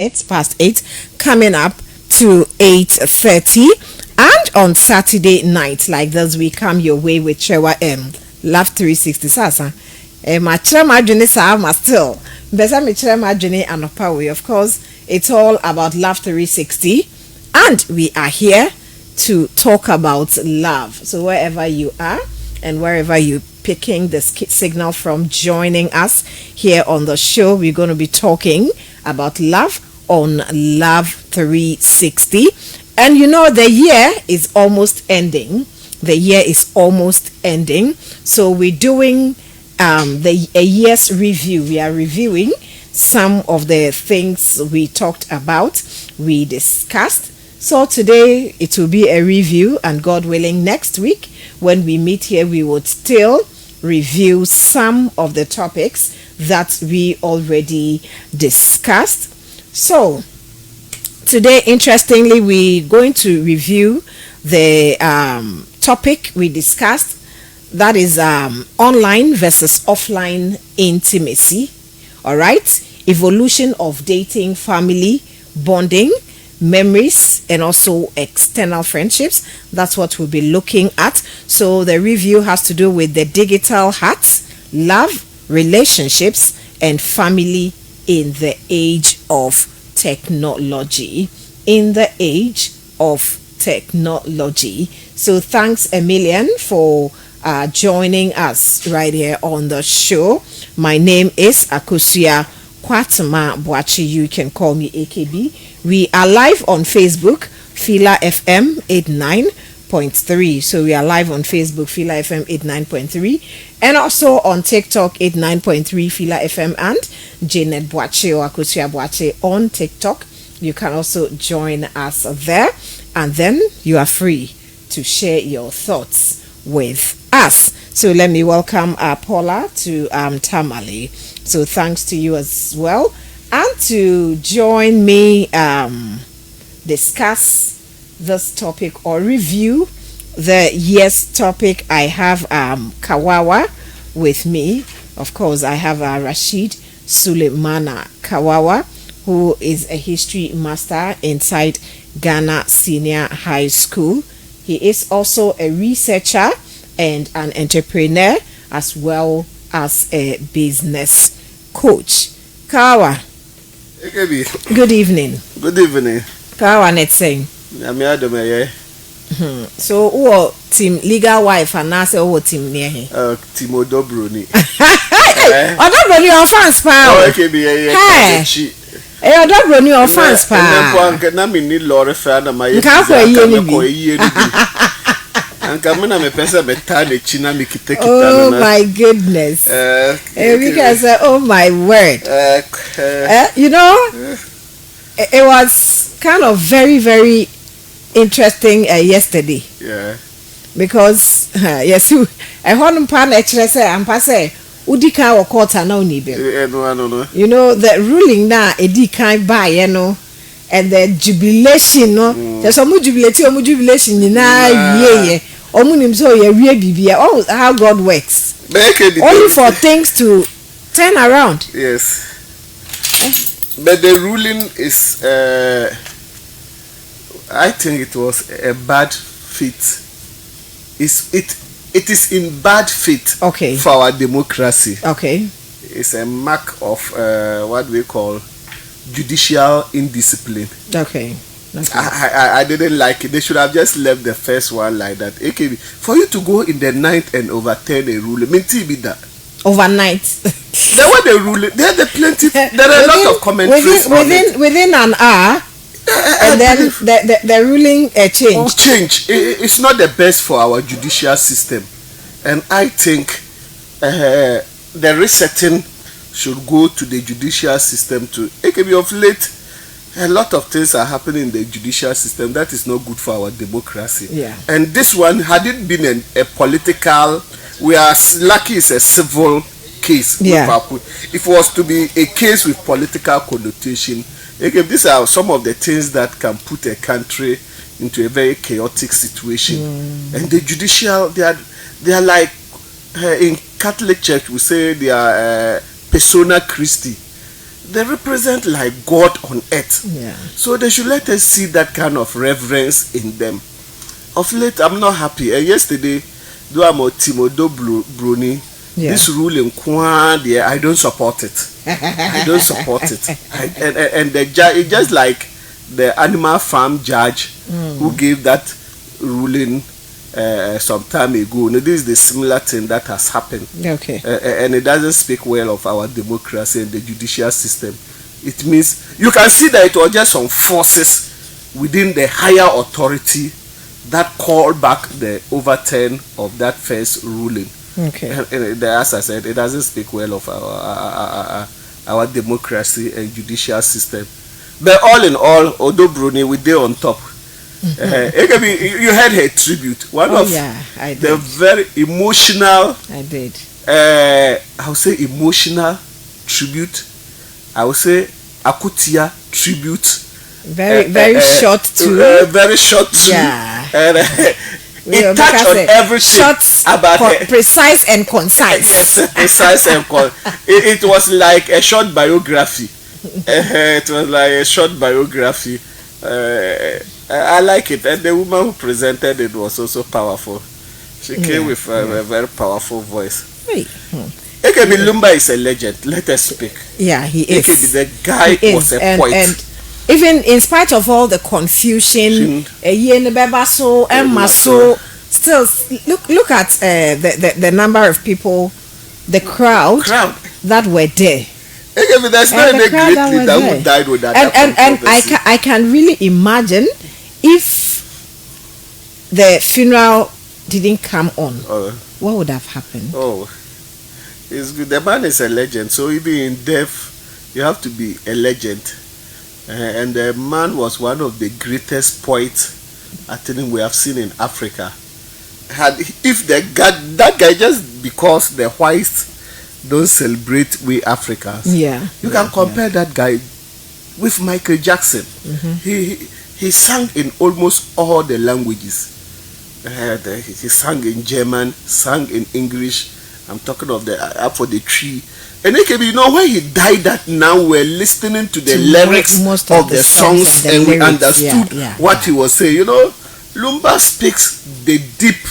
It's past 8, coming up to 8:30, and on Saturday night like this we come your way with Chewa Love 360 sasa. My chema journey sa still. Besa me chema journey anopa way. Of course, it's all about Love 360, and we are here to talk about love. So wherever you are and wherever you picking the signal from, joining us here on the show, we're going to be talking about love on Love 360. And you know, the year is almost ending. So we're doing a year's review. We are reviewing some of the things we talked about, we discussed. So today it will be a review, and God willing, next week when we meet here, we would still review some of the topics that we already discussed. So today, interestingly, we're going to review the topic we discussed, that is online versus offline intimacy. All right, evolution of dating, family bonding, memories, and also external friendships. That's what we'll be looking at. So the review has to do with the digital hearts, love, relationships, and family in the age of technology. So thanks a million for joining us right here on the show. My name is Akusia Kwatma Boachi. You can call me AKB. We are live on Facebook, Fiila FM 89.3. So we are live on Facebook, Fiila FM 89.3, and also on TikTok 89.3 Fiila FM, and Janet Boache or Akusia Boache on TikTok. You can also join us there, and then you are free to share your thoughts with us. So let me welcome Paula to Tamale. So thanks to you as well. And to join me discuss this topic or review the year's topic, I have Kawawa with me. Of course, I have Rashid Suleimana Kawawa, who is a history master inside Ghana Senior High School. He is also a researcher and an entrepreneur, as well as a business coach. Kawa, good evening. Good evening. Kawa net saying. So who team legal wife and now say who team near him? Team Odobroni. Odobroni on fans pa. Oh, okay, be yeah. Odobroni on fans pa. Na me need lorry fan na my. Nka ko Ankamuna me pesa betale china me kite kita. Oh my goodness. Because oh my word. You know, it was kind of very, very interesting yesterday. Yeah. Because yes, I heard pan actually say and pass say udika or quarter now ni be. No. You know the ruling now edika by and the jubilation no. There's some jubilation na yeah. So oh, how God works. Only for things to turn around. Yes. But the ruling is I think it was a bad fit. It is in bad fit for our democracy. Okay. It's a mark of what we call judicial indiscipline. Okay. I didn't like it. They should have just left the first one like that. AKB, for you to go in the ninth and overturn a ruling, be that overnight. There were the ruling. There are plenty. There are a lot of commentaries within an hour. And then the ruling changed. It's not the best for our judicial system, and I think the resetting should go to the judicial system too. It can be of late. A lot of things are happening in the judicial system that is not good for our democracy. Yeah. And this one, had it been a political, we are lucky it's a civil case. Yeah. If it was to be a case with political connotation, these are some of the things that can put a country into a very chaotic situation. And the judicial, they are like in Catholic Church we say they are persona Christi. they represent like God on earth. Yeah. So they should let us see that kind of reverence in them. Of late, I'm not happy. And yesterday, though I'm a Timodo Bruni, this ruling, I don't support it. I don't support it. And the judge, it's just like the animal farm judge who gave that ruling some time ago. Now, this is the similar thing that has happened. Okay. And it doesn't speak well of our democracy and the judicial system. It means you can see that it was just some forces within the higher authority that called back the overturn of that first ruling. Okay. And as I said, it doesn't speak well of our democracy and judicial system. But all in all, Odo Bruni, we did on top. You heard her tribute. One of I did. the very emotional. I did. I would say emotional tribute. I would say Akutia tribute. Very short too. Very short too. Yeah. And it touched on everything. Short, about precise and concise. Yes, precise and concise. It was like a short biography. It was like a short biography. I like it, and the woman who presented it was also powerful. She came with a very powerful voice. AKB Lumba is a legend. Let us speak. Yeah, he is. AKB, the guy was a poet. And even in spite of all the confusion, still look at the number of people, the crowd that were there. AKB, there's not any great leader who died with that. And I can really imagine if the funeral didn't come on, what would have happened? Oh, it's good. The man is a legend, so even in death, you have to be a legend. And the man was one of the greatest poets I think we have seen in Africa. If that guy, just because the whites don't celebrate we Africans, you can compare that guy with Michael Jackson. He sang in almost all the languages. He sang in German, sang in English. I'm talking of the Up for the Tree. And AKB, you know, when he died, that now we're listening to the lyrics of the songs and we understood what he was saying. You know, Lumba speaks the deep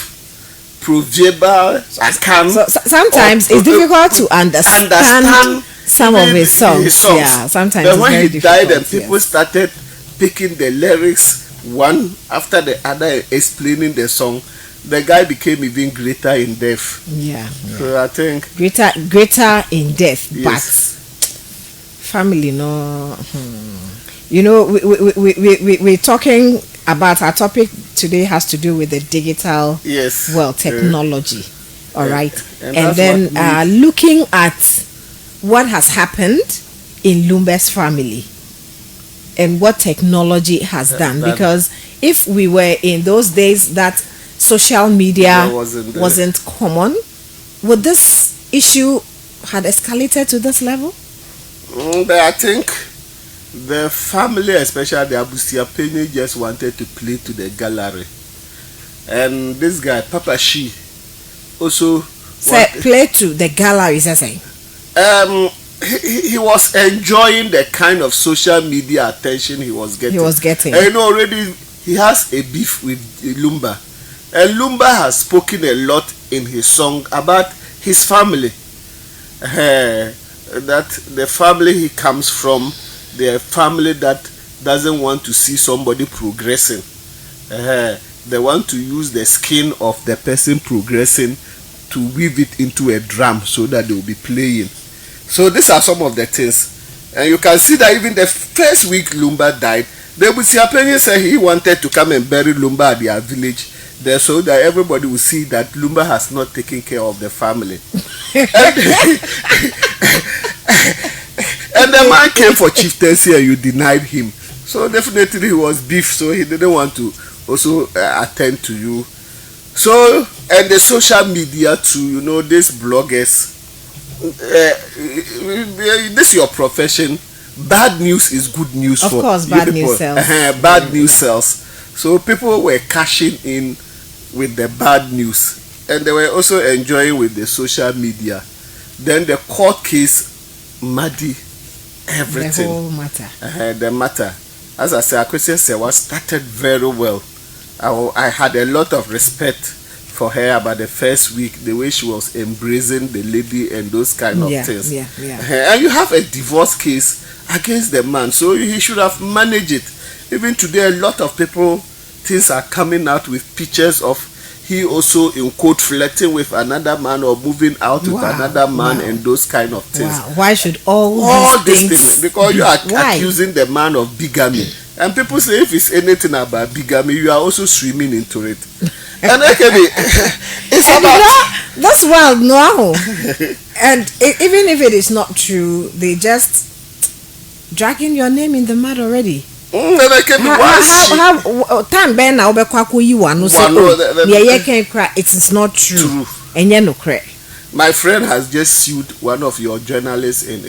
proverbial. Sometimes it's difficult to understand some of his songs. Yeah, sometimes. But when very he died and people started picking the lyrics one after the other, explaining the song, the guy became even greater in death. So I think greater in death, but family, no. You know, we're talking about, our topic today has to do with the digital world, technology. All right, and then looking at what has happened in Lumba's family and what technology has done. Because if we were in those days that social media wasn't common, would this issue had escalated to this level? But I think the family, especially the Abusia Penny, just wanted to play to the gallery. And this guy, Papa Shi, also play to the gallery, is saying? He was enjoying the kind of social media attention he was getting. And you know, already he has a beef with Lumba. And Lumba has spoken a lot in his song about his family. That the family he comes from, the family that doesn't want to see somebody progressing. They want to use the skin of the person progressing to weave it into a drum so that they will be playing. So these are some of the things. And you can see that even the first week Lumba died, the Busiapeni said he wanted to come and bury Lumba at their village there so that everybody will see that Lumba has not taken care of the family. And the man came for chieftaincy and you denied him. So definitely he was beef, so he didn't want to also attend to you. So, and the social media too, you know, these bloggers, this is your profession. Bad news is good news. Of course, bad news sells. Bad news sells. So people were cashing in with the bad news, and they were also enjoying with the social media. Then the court case, Madi, everything. The whole matter. The matter. As I say, Akwesi Sewa started very well. I had a lot of respect for her about the first week, the way she was embracing the lady and those kind of things. And you have a divorce case against the man, so he should have managed it. Even today, a lot of people, things are coming out with pictures of he also in quote flirting with another man or moving out with another man and those kind of things. Why should all these things? Because you are accusing the man of bigamy, and people say if it's anything about bigamy, you are also swimming into it. And it's about this world no. And even if it is not true, they just dragging your name in the mud already. How time ben now it is not true. And no my friend has just sued one of your journalists in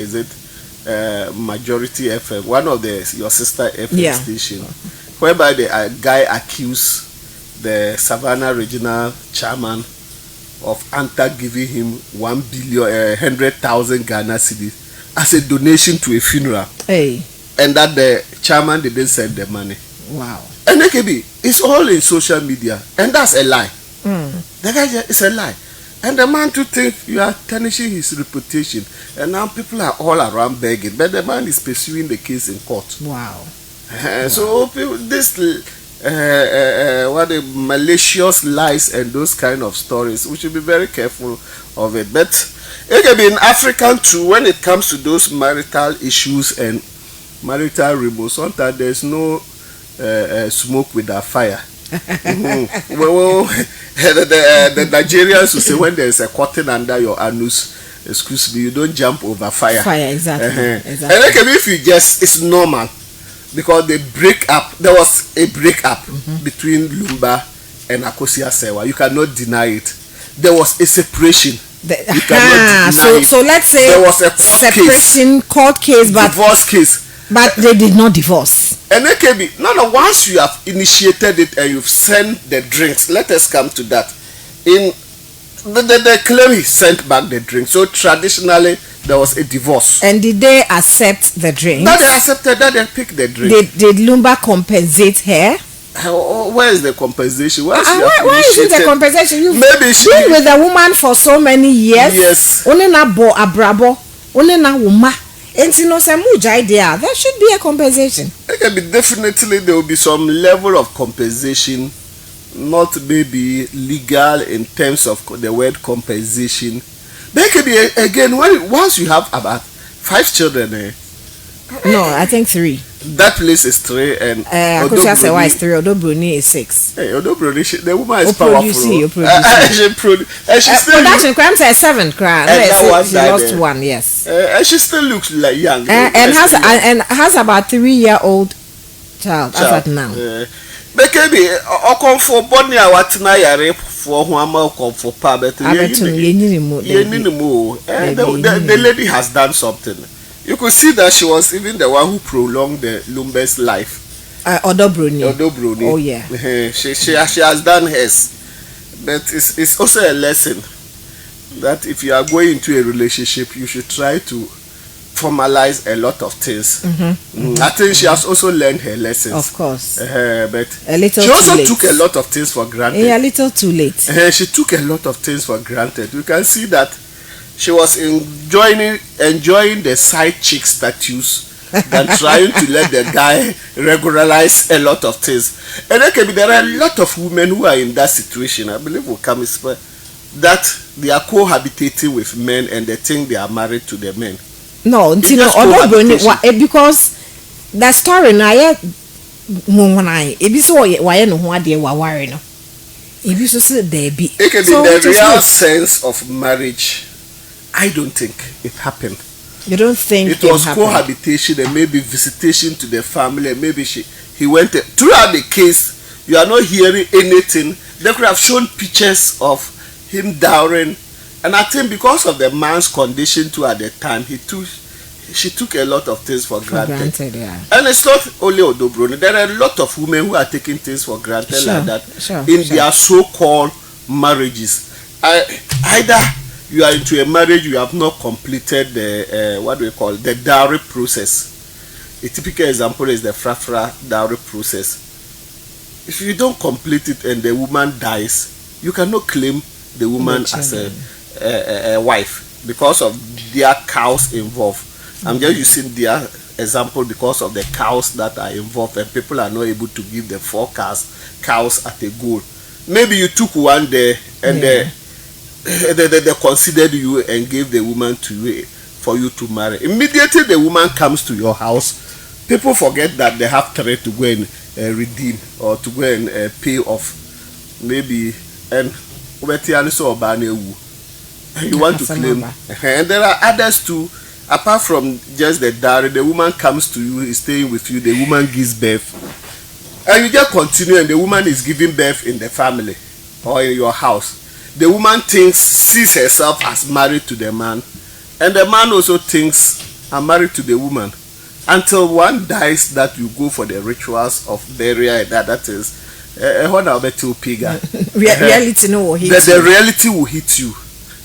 Majority FM, one of your sister FM station, whereby the guy accused the Savannah regional chairman of Anta giving him 100,000 Ghana cedis as a donation to a funeral. And that the chairman didn't send the money. Wow. And it's all in social media, and that's a lie. The guy is a lie, and the man to think you are tarnishing his reputation, and now people are all around begging, but the man is pursuing the case in court. Wow. So this what the malicious lies and those kind of stories, we should be very careful of it. But in African too, when it comes to those marital issues and marital removal, sometimes there's no smoke without fire. Well, the Nigerians will say when there's a cotton under your anus, excuse me, you don't jump over fire. Exactly. And if you just, it's normal because they break up. There was a breakup between Lumba and Akwesi Sewa. You cannot deny it. There was a separation. You cannot deny it. So let's say there was a court case, but divorce case. But they did not divorce. And once you have initiated it and you've sent the drinks, let us come to that. In the claim he sent back the drink. So traditionally there was a divorce. And did they accept the drink? No, they accepted that, they picked the drink. Did Lumba compensate her? Where is the compensation? Why is it the compensation? You've maybe she been with a woman for so many years. Yes. Only na bo abrabo. Only na wuma. And there should be a compensation. Definitely there will be some level of compensation, not maybe legal in terms of the word compensation. There can be again once you have about 5 children. No, I think 3. That place is 3 and Akwesi Sewa is 3. Odobroni is 6. Hey, Odobroni, the woman is powerful. She's production crime says 7 crime. She lost 1, yes. And she still looks like young. And has about 3-year-old child as at now. Maybe okon for body awatena yare for huama okon for pa better. The lady has done something. You could see that she was even the one who prolonged the Lumba's life. Odobroni. Oh yeah. She has done hers, but it's also a lesson that if you are going into a relationship, you should try to formalize a lot of things. I think she has also learned her lessons. Of course. But a little she also too late. took a lot of things for granted. A little too late. She took a lot of things for granted. You can see that she was enjoying the side chick status than trying to let the guy regularize a lot of things. And there are a lot of women who are in that situation. I believe will come that they are cohabitating with men and they think they are married to the men. No, because the story now the real sense of marriage, I don't think it happened. You don't think it was cohabitation and maybe visitation to the family, and maybe he went throughout the case. You are not hearing anything. They could have shown pictures of him dowering, and I think because of the man's condition too at the time, she took a lot of things for granted. Yeah. And it's not only Odobroni. There are a lot of women who are taking things for granted like that in their so-called marriages. Either you are into a marriage, you have not completed the what do we call the dowry process. A typical example is the frafra dowry process. If you don't complete it and the woman dies, you cannot claim the woman as a wife because of their cows involved. I'm just using their example because of the cows that are involved, and people are not able to give the 4 cows at a goal. Maybe you took one there and they considered you and gave the woman to you for you to marry. Immediately the woman comes to your house, people forget that they have 3 to go and redeem or to go and pay off. Maybe and you want to claim. And there are others too. Apart from just the dowry, the woman comes to you, is staying with you, the woman gives birth. And you just continue, and the woman is giving birth in the family or in your house. The woman sees herself as married to the man, and the man also thinks, I'm married to the woman. Until one dies, that you go for the rituals of burial, that is reality no hit the reality will hit you.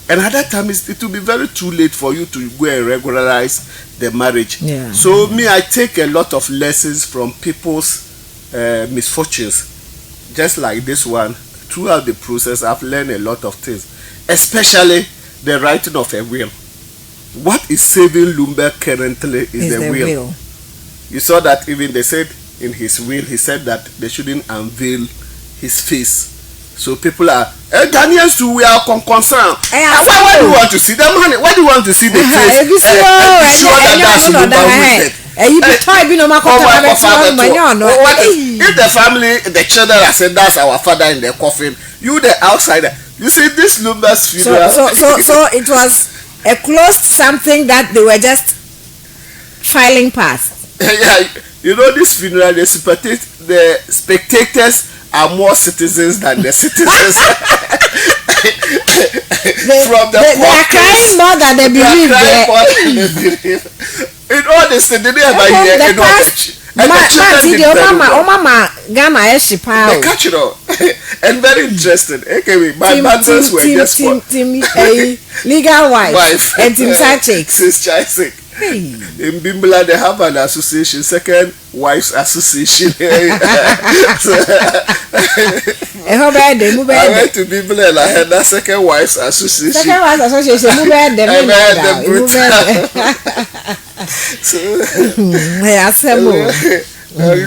And at that time, it will be very too late for you to go and regularize the marriage. Yeah. So me, I take a lot of lessons from people's misfortunes, just like this one. Throughout the process, I've learned a lot of things, especially the writing of a will. What is saving Lumber currently is the will. You saw that even they said in his will, he said that they shouldn't unveil his face. So people are Ghanaians too, we are concerned. Why do you want to see the money? Why do you want to see the face? Sure that that's Lumber wicked. If the family, the children are saying that's our father in the coffin, you the outsider. You see this Lumber's funeral. So it was a closed something that they were just filing past. Yeah, you know this funeral, the spectators are more citizens than the citizens. They are crying more than they believe. In all this, they didn't ever hear the catch it all. And very interesting. Okay, my bundles were just legal wife and Tim Sachik. In Bimbala, they have an association, Second Wives Association. I went to Bimbala and I had that Second Wives Association. Second Wives Association,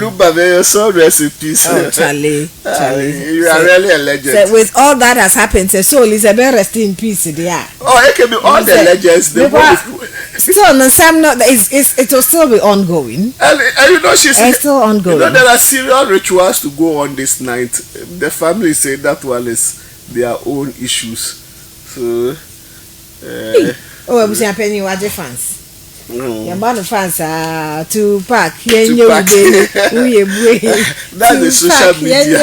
Luba, may your soul rest in peace. Oh, Charlie. You are really a legend. So with all that has happened, the soul is a very rest in peace there. Oh, it can be all the legends. Still, some not. It will still be ongoing. And you know, it's still ongoing. You know, there are serious rituals to go on this night. The family say that one is their own issues. So, I'm saying, what the fans? Your man fans are to pack. That's the social media.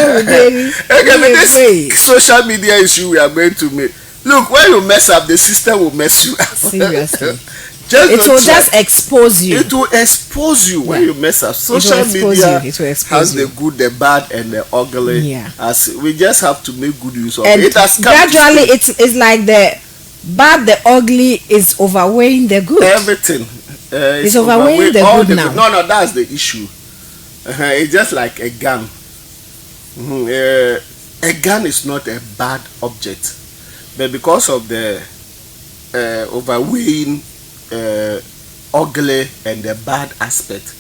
This social media issue we are going to make. Look, when you mess up, the system will mess you up. Seriously. It will just expose you. It will expose you when you mess up. Social media has the good, the bad, and the ugly. Yeah. As we just have to make good use of and it. Gradually, it's like the bad, the ugly is overweighing the good. Everything. It's overweighing the good now. No, that's the issue. It's just like a gun. A gun is not a bad object, but because of the overweighing ugly and the bad aspect,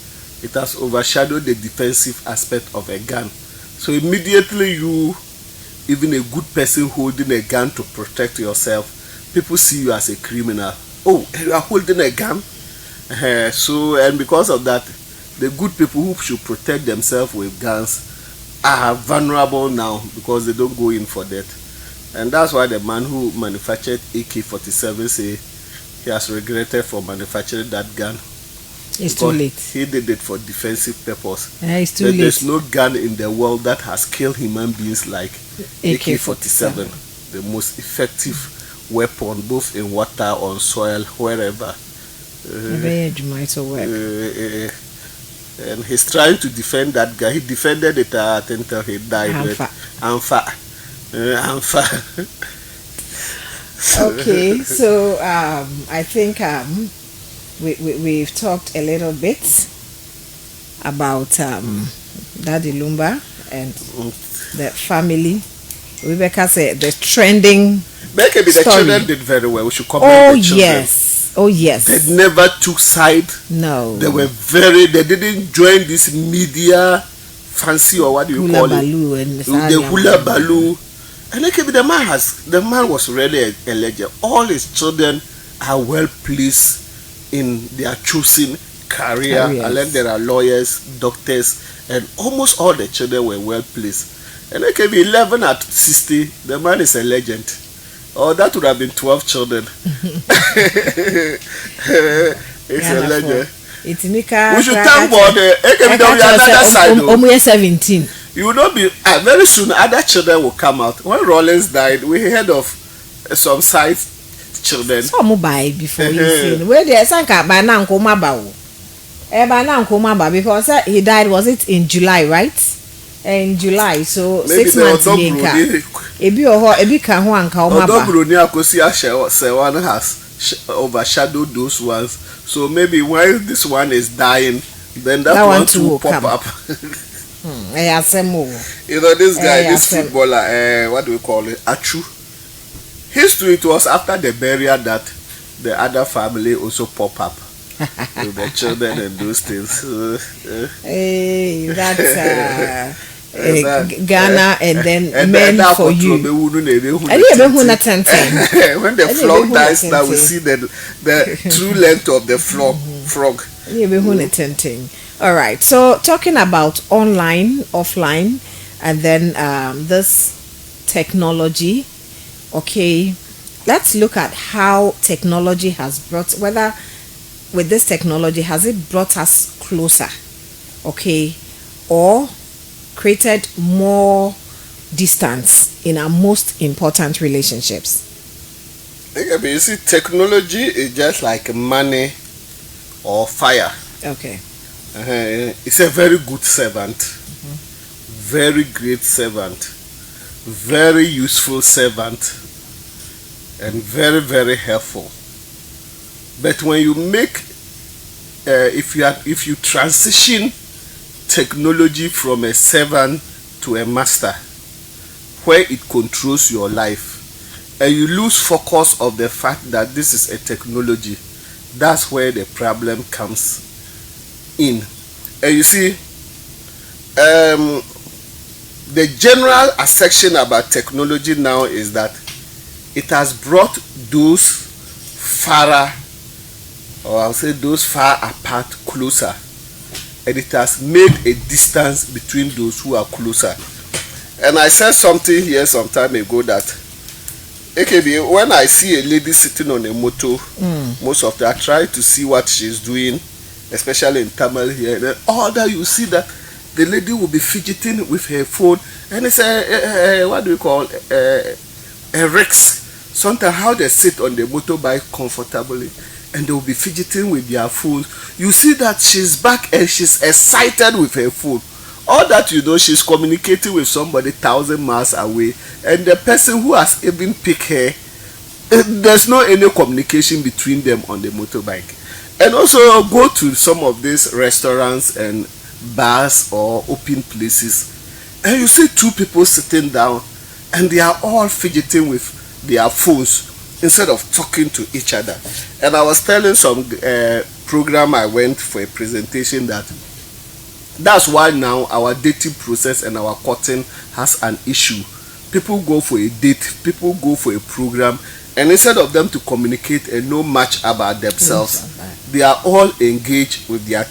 it has overshadowed the defensive aspect of a gun. So immediately you, even a good person holding a gun to protect yourself, people see you as a criminal. Oh, you are holding a gun? So, and because of that, the good people who should protect themselves with guns are vulnerable now because they don't go in for that. And that's why the man who manufactured AK-47 say he has regretted for manufacturing that gun. It's too late. He did it for defensive purpose. It's too late. There's no gun in the world that has killed human beings like AK-47. The most effective weapon, both in water, on soil, wherever. And he's trying to defend that guy. He defended it until he died. Okay, so I think we've talked a little bit about Daddy Lumba and the family. Rebecca said the trending Maybe the story. children did very well. We should commend the children. Oh yes. They never took side. No. They were they didn't join this media fancy, or what do you call it? The hula baloo. And maybe the man was really a legend. All his children are well pleased in their choosing career. And then there are lawyers, doctors, and almost all the children were well pleased. And it can be 11 at 60. The man is a legend. Oh, that would have been 12 children. It's a legend. We should thank God. It can be on the other side. Almost 17. You will not be. Very soon, other children will come out. When Rollins died, we heard of some side children. Some buy before you see. Where there's a by now, because he died, was it in July, right? In July, so maybe 6 months later. Has overshadowed those ones. So maybe while this one is dying, then that one too will pop up. You know, this guy, this footballer, what do we call it? Achu. History, it was after the burial that the other family also pop up. With the children and those things. Hey, that's Ghana and then men for you. When the frog dies, now we see the true length of the frog. All right. So talking about online, offline, and then this technology. Okay, let's look at how technology has brought. Whether with this technology has it brought us closer, okay, or created more distance in our most important relationships? You see, technology is just like money or fire. Okay. It's a very good servant, very great servant, very useful servant, and very, very helpful. But when you make, if you transition technology from a servant to a master, where it controls your life, and you lose focus of the fact that this is a technology, that's where the problem comes in. And you see, the general assertion about technology now is that it has brought those far apart closer, and it has made a distance between those who are closer. And I said something here some time ago that AKB, when I see a lady sitting on a motor, most of the I try to see what she's doing, especially in Tamil here. And then all that you see that the lady will be fidgeting with her phone, and it's what do we call a risk. Sometimes how they sit on the motorbike comfortably, and they will be fidgeting with their phones. You see that she's back and she's excited with her phone. All that you know, she's communicating with somebody 1,000 miles away, and the person who has even picked her, there's no any communication between them on the motorbike. And also go to some of these restaurants and bars or open places, and you see two people sitting down, and they are all fidgeting with their phones instead of talking to each other. And I was telling some program I went for a presentation that's why now our dating process and our courting has an issue. People go for a date, people go for a program, and instead of them to communicate and know much about themselves, they are all engaged with their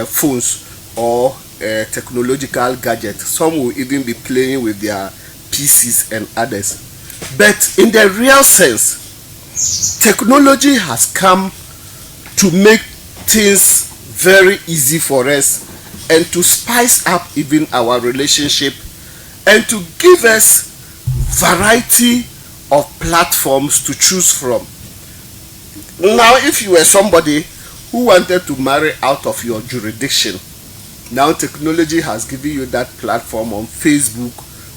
phones or technological gadgets. Some will even be playing with their PCs and others. But in the real sense, technology has come to make things very easy for us, and to spice up even our relationship, and to give us variety of platforms to choose from. Now, if you were somebody who wanted to marry out of your jurisdiction, now technology has given you that platform on Facebook,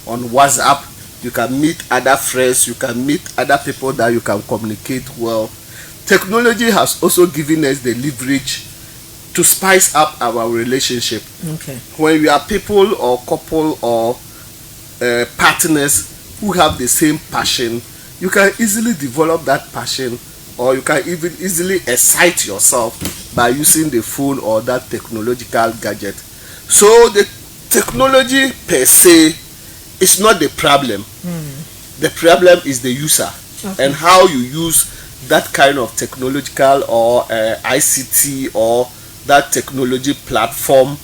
on WhatsApp. you can meet other friends, you can meet other people that you can communicate well. Technology has also given us the leverage to spice up our relationship. Okay. When we are people or couple or partners who have the same passion, you can easily develop that passion, or you can even easily excite yourself by using the phone or that technological gadget. So the technology per se is not the problem. The problem is the user. Okay. And how you use that kind of technological or ICT or that technology platform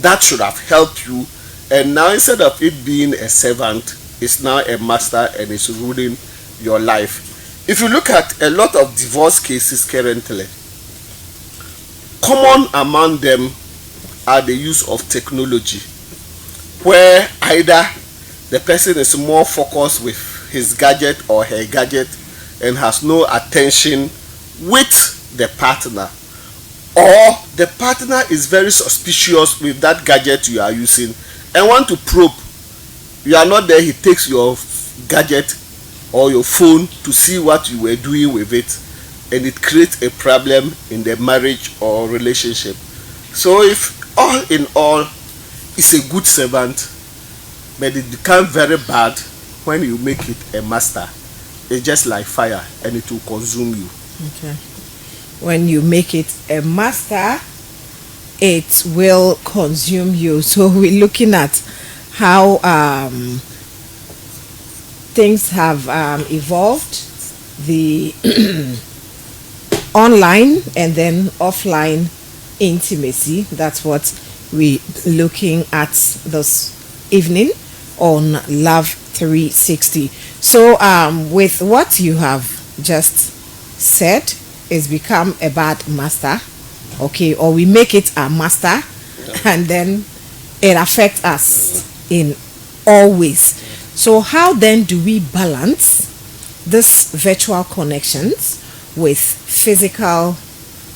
that should have helped you, and now instead of it being a servant, it's now a master and it's ruling your life. If you look at a lot of divorce cases currently, common among them are the use of technology, where either the person is more focused with his gadget or her gadget and has no attention with the partner, or the partner is very suspicious with that gadget you are using and want to probe. You are not there, he takes your gadget or your phone to see what you were doing with it, and it creates a problem in the marriage or relationship. So if all in all it's a good servant, but it becomes very bad when you make it a master. It's just like fire and it will consume you. Okay. When you make it a master, it will consume you. So we're looking at how things have evolved, the online and then offline intimacy. That's what we're looking at this evening on Love 360. So with what you have just said, it's become a bad master, okay, or we make it a master, and then it affects us in all ways. So how then do we balance this virtual connections with physical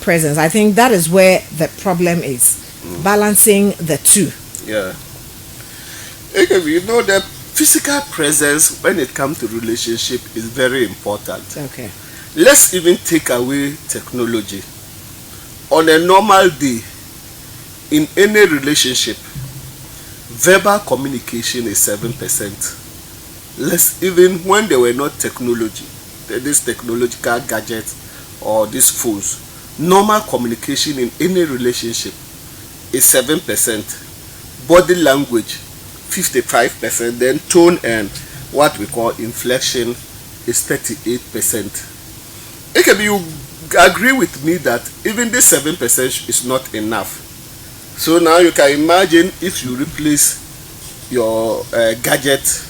presence? I think that is where the problem is, balancing the two. Yeah. You know, the physical presence when it comes to relationship is very important. Okay. Let's even take away technology. On a normal day, in any relationship, verbal communication is 7%. Let's even when there were not technology, this technological gadgets or these phones, normal communication in any relationship is 7%. Body language, 55%. Then tone and what we call inflection is 38%. Okay, you agree with me that even this 7% is not enough. So now you can imagine if you replace your gadget,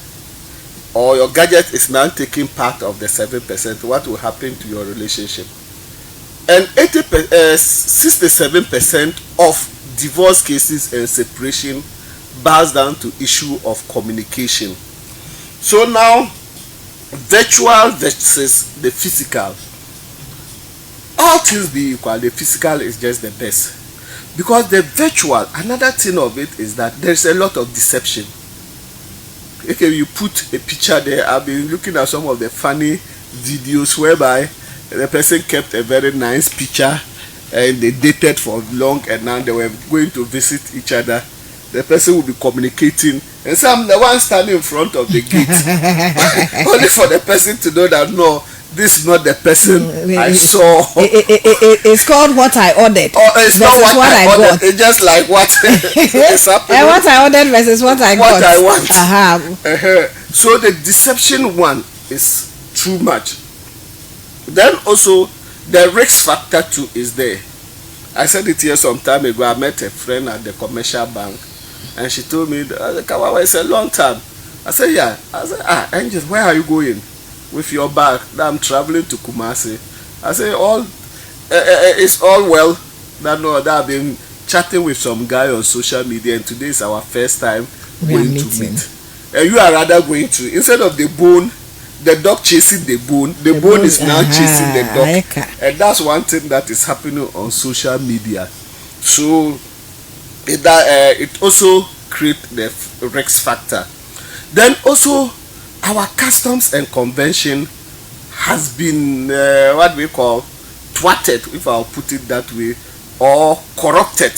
or your gadget is now taking part of the 7%, what will happen to your relationship? And 67% of divorce cases and separation boils down to issue of communication. So now, virtual versus the physical. All things being equal, the physical is just the best. Because the virtual, another thing of it is that there's a lot of deception. Okay, you put a picture there. I've been looking at some of the funny videos whereby the person kept a very nice picture and they dated for long, and now they were going to visit each other. The person will be communicating, and so I'm the one standing in front of the gate only for the person to know that no, this is not the person I saw. It's called what I ordered. Oh, it's not what I ordered. Got. It's just like what is happening. And what I ordered versus what I got. What I want. So the deception one is too much. Then also the risk factor too is there. I said it here some time ago. I met a friend at the commercial bank, and she told me, Kawawa, it's a long time. I said, yeah. I said, Angel, where are you going with your bag? I'm traveling to Kumasi. I said, it's all well. That I've been chatting with some guy on social media, and today is our first time going to meet. And you are rather going to, instead of the bone, the dog chasing the bone is now chasing the dog. And that's one thing that is happening on social media. So it also creates the risk factor. Then also our customs and convention has been what we call thwarted, if I'll put it that way, or corrupted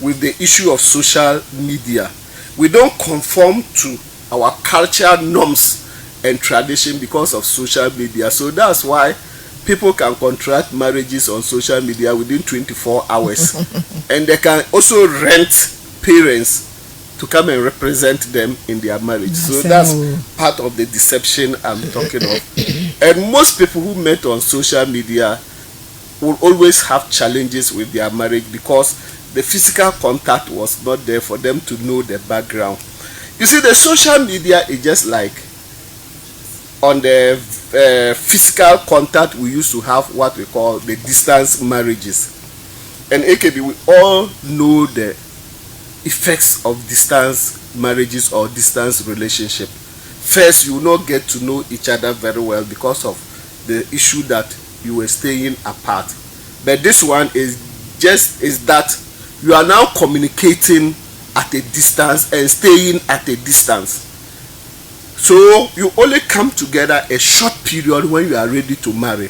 with the issue of social media. We don't conform to our cultural norms and tradition because of social media. So that's why people can contract marriages on social media within 24 hours. And they can also rent parents to come and represent them in their marriage. So that's part of the deception I'm talking of. And most people who met on social media will always have challenges with their marriage because the physical contact was not there for them to know the background. You see, the social media is just like on the physical contact we used to have what we call the distance marriages. And AKB, we all know the effects of distance marriages or distance relationship. First, you will not get to know each other very well because of the issue that you were staying apart. But this one is that you are now communicating at a distance and staying at a distance. So you only come together a short period when you are ready to marry,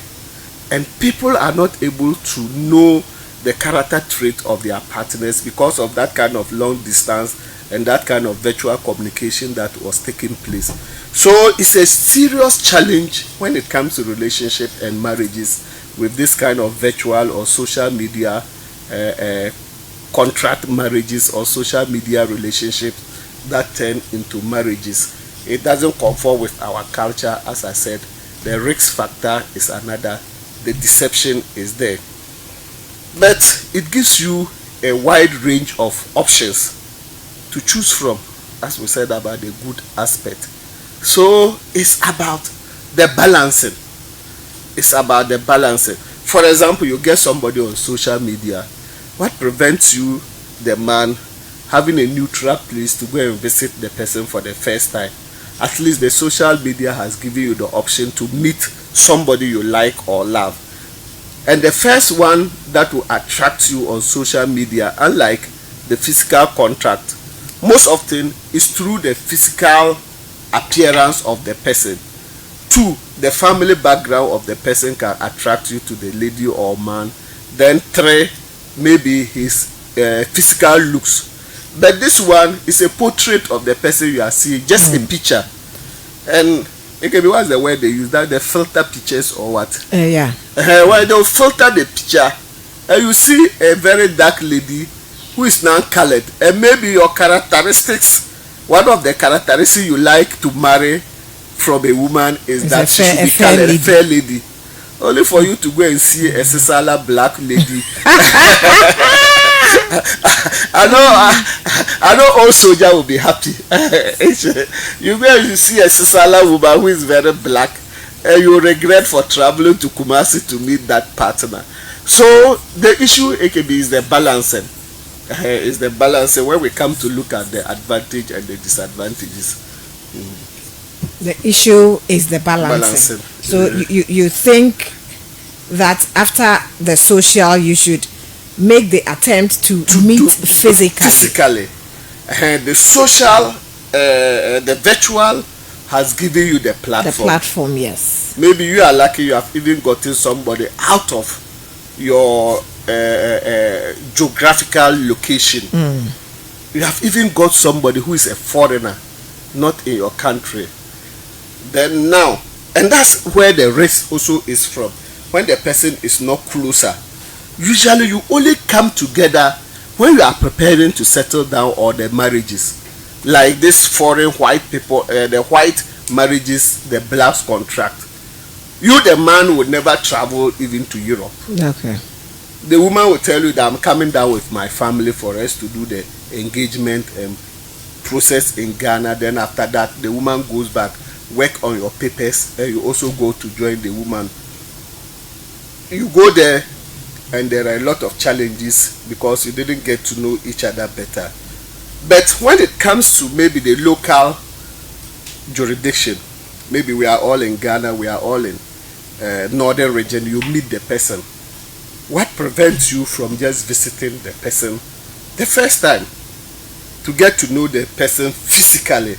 and people are not able to know the character trait of their partners because of that kind of long distance and that kind of virtual communication that was taking place. So it's a serious challenge when it comes to relationship and marriages with this kind of virtual or social media contract marriages or social media relationships that turn into marriages. It doesn't conform with our culture. As I said, the risk factor is another, the deception is there. But it gives you a wide range of options to choose from, as we said about the good aspect. So it's about the balancing. It's about the balancing. For example, you get somebody on social media. What prevents you, the man, having a neutral place to go and visit the person for the first time? At least the social media has given you the option to meet somebody you like or love. And the first one that will attract you on social media, unlike the physical contact, most often is through the physical appearance of the person. Two, the family background of the person can attract you to the lady or man. Then three, maybe his physical looks. But this one is a portrait of the person you are seeing, just a picture. And it can be, what's the word they use, that they filter pictures or what? Yeah. Well, they'll filter the picture and you see a very dark lady who is now colored, and maybe your characteristics, one of the characteristics you like to marry from a woman is that she should be colored, a fair lady. Only for you to go and see a Sisala black lady. I know all soldier will be happy. You go and you see a Sisala woman who is very black, and you regret for traveling to Kumasi to meet that partner. So the issue, AKB, is the balancing. Is the balancing when we come to look at the advantage and the disadvantages. The issue is the balancing. So you think that after the social, you should make the attempt to meet physically. The social, the virtual has given you the platform. The platform, yes. Maybe you are lucky you have even gotten somebody out of your geographical location. You have even got somebody who is a foreigner, not in your country. Then now, and that's where the risk also is from. When the person is not closer, usually you only come together when you are preparing to settle down, or the marriages like this foreign white people, the white marriages, the blacks contract. You, the man, would never travel even to Europe. Okay. The woman will tell you that I'm coming down with my family for us to do the engagement and process in Ghana. Then after that, the woman goes back, work on your papers, and you also go to join the woman. You go there, and there are a lot of challenges because you didn't get to know each other better. But when it comes to maybe the local jurisdiction, maybe we are all in Ghana, we are all in northern region, you meet the person. What prevents you from just visiting the person the first time to get to know the person physically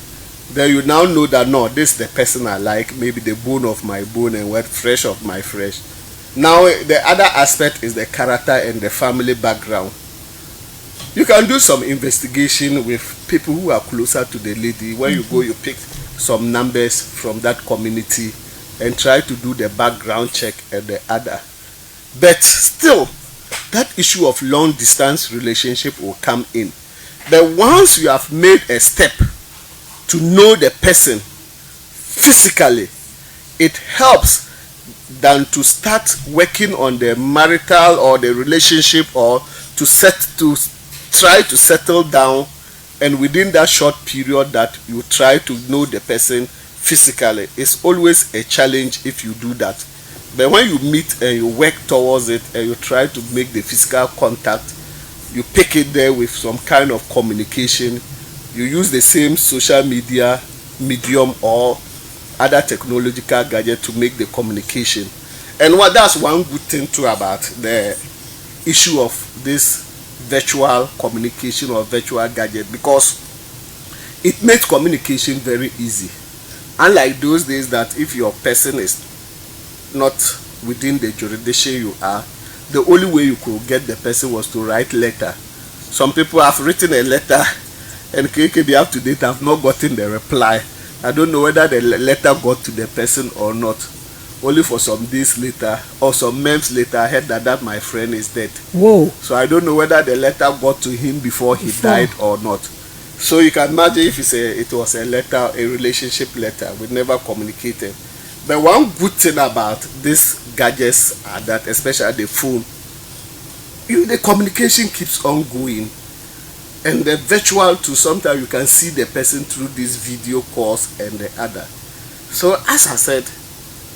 then you now know that no, this is the person I like, maybe the bone of my bone and what fresh of my fresh. Now the other aspect is the character and the family background. You can do some investigation with people who are closer to the lady. When you go, you pick some numbers from that community and try to do the background check and the other. But still, that issue of long distance relationship will come in. But once you have made a step to know the person physically, it helps than to start working on the marital or the relationship, or to try to settle down, and within that short period that you try to know the person physically, it's always a challenge if you do that. But when you meet and you work towards it and you try to make the physical contact, you pick it there with some kind of communication, you use the same social media medium or other technological gadget to make the communication. And that's one good thing too about the issue of this virtual communication or virtual gadget, because it makes communication very easy. Unlike those days that if your person is not within the jurisdiction you are, the only way you could get the person was to write letter. Some people have written a letter and KKB up to date have not gotten the reply. I don't know whether the letter got to the person or not. Only for some days later or some months later, I heard that my friend is dead. Whoa. So I don't know whether the letter got to him before he died or not. So you can imagine if it was a letter, a relationship letter, we never communicated. But one good thing about these gadgets are that, especially the phone, the communication keeps on going. And the virtual too, sometimes you can see the person through these video calls and the other. So as I said,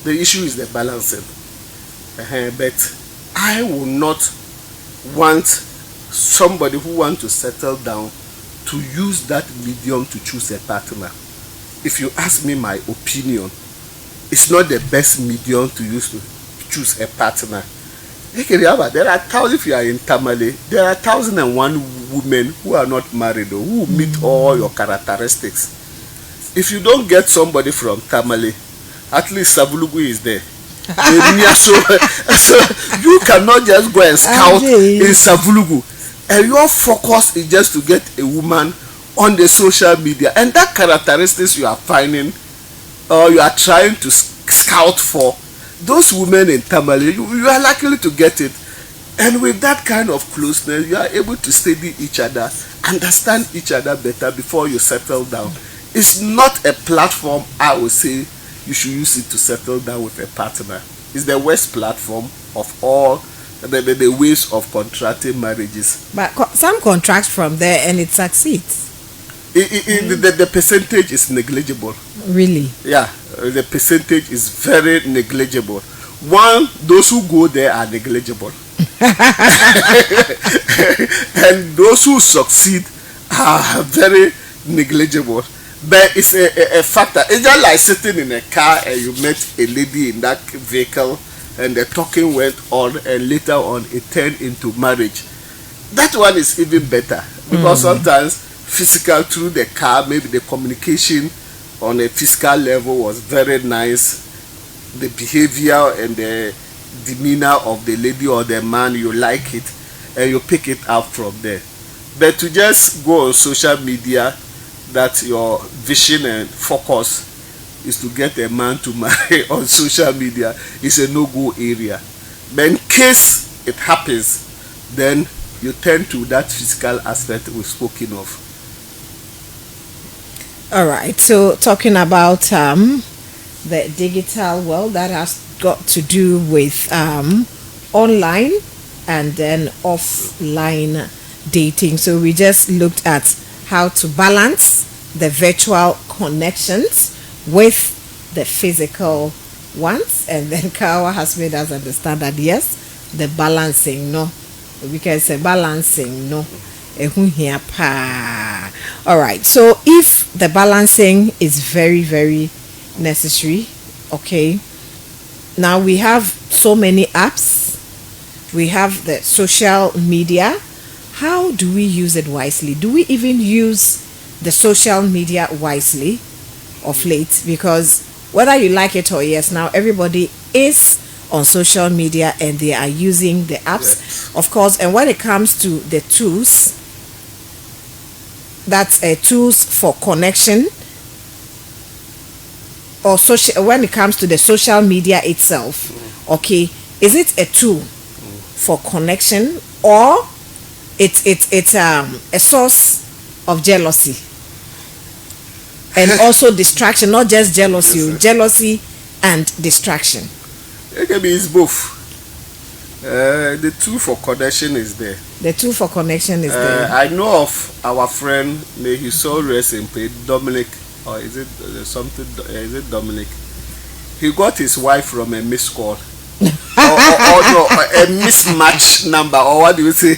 the issue is the balancing. But I will not want somebody who wants to settle down to use that medium to choose a partner. If you ask me my opinion, it's not the best medium to use to choose a partner. There are thousands, if you are in Tamale, there are 1,001 women who are not married or who meet all your characteristics. If you don't get somebody from Tamale, at least Savulugu is there. so you cannot just go and scout in Savulugu. And your focus is just to get a woman on the social media. And that characteristics you are finding, or you are trying to scout for, those women in Tamale, you are likely to get it. And with that kind of closeness, you are able to study each other, understand each other better before you settle down. It's not a platform I would say you should use it to settle down with a partner. It's the worst platform of all the ways of contracting marriages. But some contracts from there and it succeeds. The percentage is negligible. Really? Yeah, the percentage is very negligible. One, those who go there are negligible. And those who succeed are very negligible. But it's a factor. It's just like sitting in a car and you met a lady in that vehicle and the talking went on and later on it turned into marriage. That one is even better because sometimes physical through the car, maybe the communication on a physical level was very nice. The behavior and the demeanor of the lady or the man, you like it and you pick it up from there. But to just go on social media, that your vision and focus is to get a man to marry on social media, is a no-go area. But in case it happens, then you turn to that physical aspect we've spoken of. All right, so talking about the digital world, that has got to do with online and then offline dating. So we just looked at how to balance the virtual connections with the physical ones, and then Kawa has made us understand that yes, the balancing, no, we can say balancing, no. All right, so if the balancing is very, very necessary, okay, now we have so many apps, we have the social media. How do we use it wisely? Do we even use the social media wisely? of late, because whether you like it or yes, now everybody is on social media and they are using the apps, of course. And when it comes to the tools, that's tools for connection, or social, when it comes to the social media itself, okay, is it a tool for connection, or it's a source of jealousy and also distraction? Not just jealousy, jealousy and distraction. It can be both. The tool for connection is there. The tool for connection is there. I know of our friend, may his soul rest in peace, Dominic, or is it something? Is it Dominic? He got his wife from a missed call, or no, a mismatch number, or what do you say?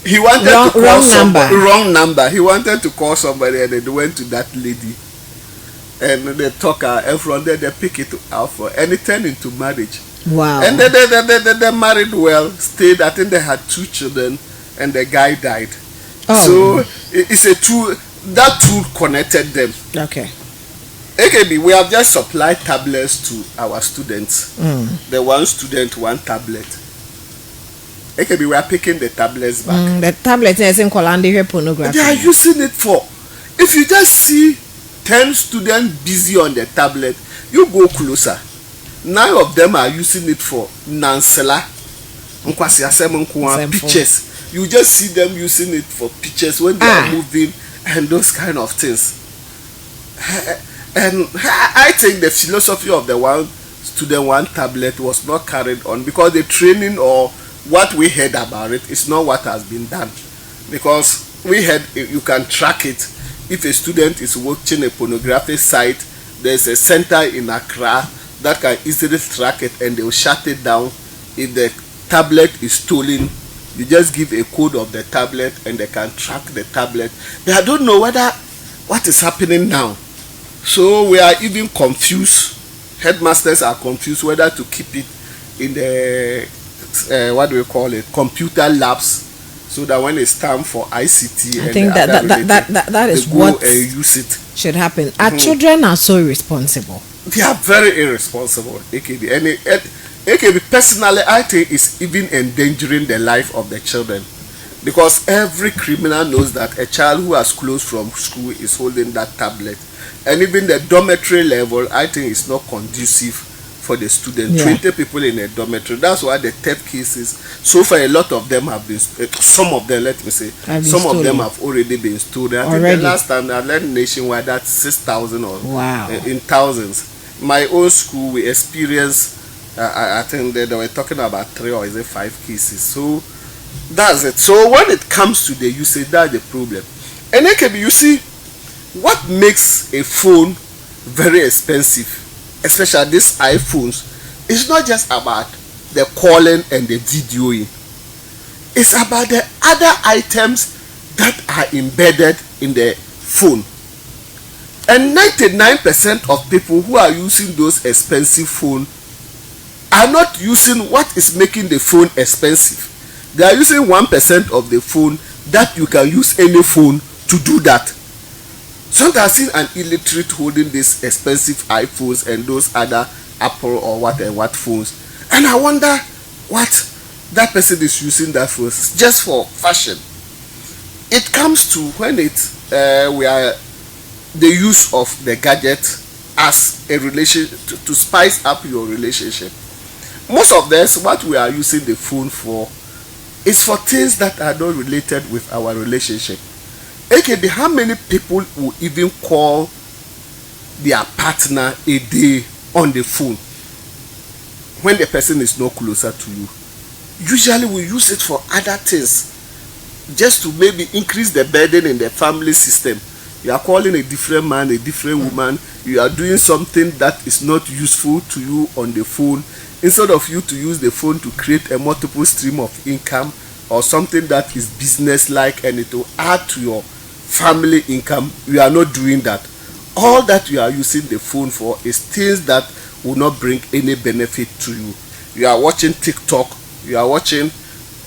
He wanted to call somebody, wrong number. He wanted to call somebody, and they went to that lady, and they talk her, and from there they pick it out for, and it turned into marriage. Wow. And they married well, stayed. I think they had 2 children, and the guy died. Oh. So it's a tool. That tool connected them. Okay. AKB, we have just supplied tablets to our students. The one student, 1 tablet. AKB, we are picking the tablets back. The tablet is in Kolandi pornography. They are using it for. If you just see 10 students busy on the tablet, you go closer. 9 of them are using it for nansela, pictures. You just see them using it for pictures when they are moving and those kind of things. And I think the philosophy of the 1 student 1 tablet was not carried on, because the training or what we heard about it is not what has been done. Because we heard you can track it. If a student is watching a pornographic site, there's a center in Accra that can easily track it, and they will shut it down. If the tablet is stolen, you just give a code of the tablet and they can track the tablet. But I don't know what is happening now. So we are even confused. Headmasters are confused whether to keep it in the what do we call it, computer labs, so that when it's time for ICT, I think that is what use it should happen. Our children are so irresponsible. They are very irresponsible, AKB. And AKB, personally, I think it's even endangering the life of the children, because every criminal knows that a child who has closed from school is holding that tablet, and even the dormitory level, I think it's not conducive for the student. 20 people in a dormitory. That's why the theft cases, so far a lot of them have been, some of them, let me say, some of them have already been stolen. I think the last time I learned nationwide, that's 6,000 or in thousands. My own school, we experienced, I think they were talking about 3 or is it 5 cases. So that's it. So when it comes to the usage, that's the problem. And AKB, you see, what makes a phone very expensive, especially these iPhones, it's not just about the calling and the videoing. It's about the other items that are embedded in the phone. And 99% of people who are using those expensive phones are not using what is making the phone expensive. They are using 1% of the phone that you can use any phone to do that. Sometimes I've seen an illiterate holding these expensive iPhones and those other Apple or what phones, and I wonder what that person is using that for, just for fashion. It comes to when we are the use of the gadget as a relation to spice up your relationship. Most of this, what we are using the phone for, is for things that are not related with our relationship. AKB, how many people will even call their partner a day on the phone when the person is not closer to you? Usually we use it for other things, just to maybe increase the burden in the family system. You are calling a different man, a different woman, you are doing something that is not useful to you on the phone, instead of you to use the phone to create a multiple stream of income or something that is business like and it will add to your family income. You are not doing that. All that you are using the phone for is things that will not bring any benefit to you. You are watching TikTok, you are watching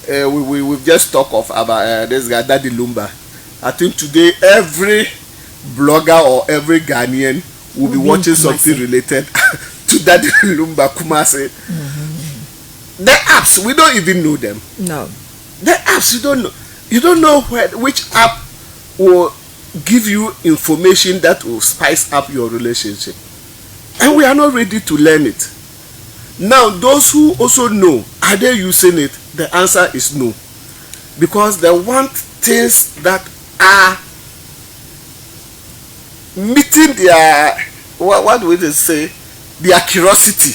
we've just talked of about this guy Daddy Lumba. I think today every blogger or every Ghanaian will be watching something related to that Lumba Kumasi. The apps, we don't even know them. No. The apps, you don't know. You don't know which app will give you information that will spice up your relationship. And we are not ready to learn it. Now, those who also know, are they using it? The answer is no. Because they want things that are meeting their, what do we say, their curiosity.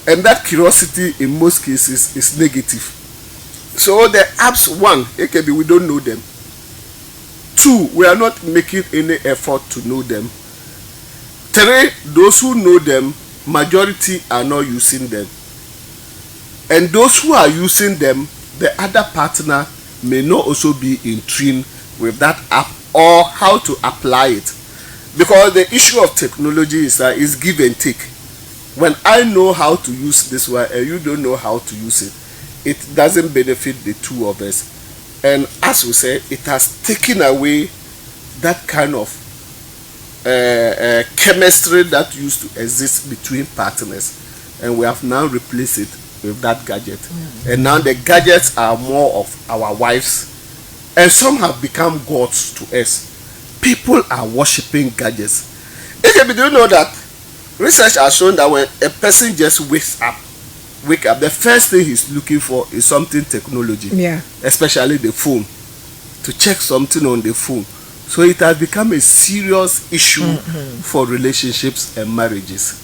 And that curiosity in most cases is negative. So the apps, one, AKB, we don't know them. Two, we are not making any effort to know them. Three, those who know them, majority are not using them. And those who are using them, the other partner may not also be in tune with that app or how to apply it. Because the issue of technology is give and take. When I know how to use this one and you don't know how to use it, it doesn't benefit the two of us. And as we said, it has taken away that kind of chemistry that used to exist between partners. And we have now replaced it with that gadget. And now the gadgets are more of our wives. And some have become gods to us. People are worshipping gadgets. Do you know that research has shown that when a person just wakes up, the first thing he's looking for is something technology. Yeah. Especially the phone. To check something on the phone. So it has become a serious issue for relationships and marriages.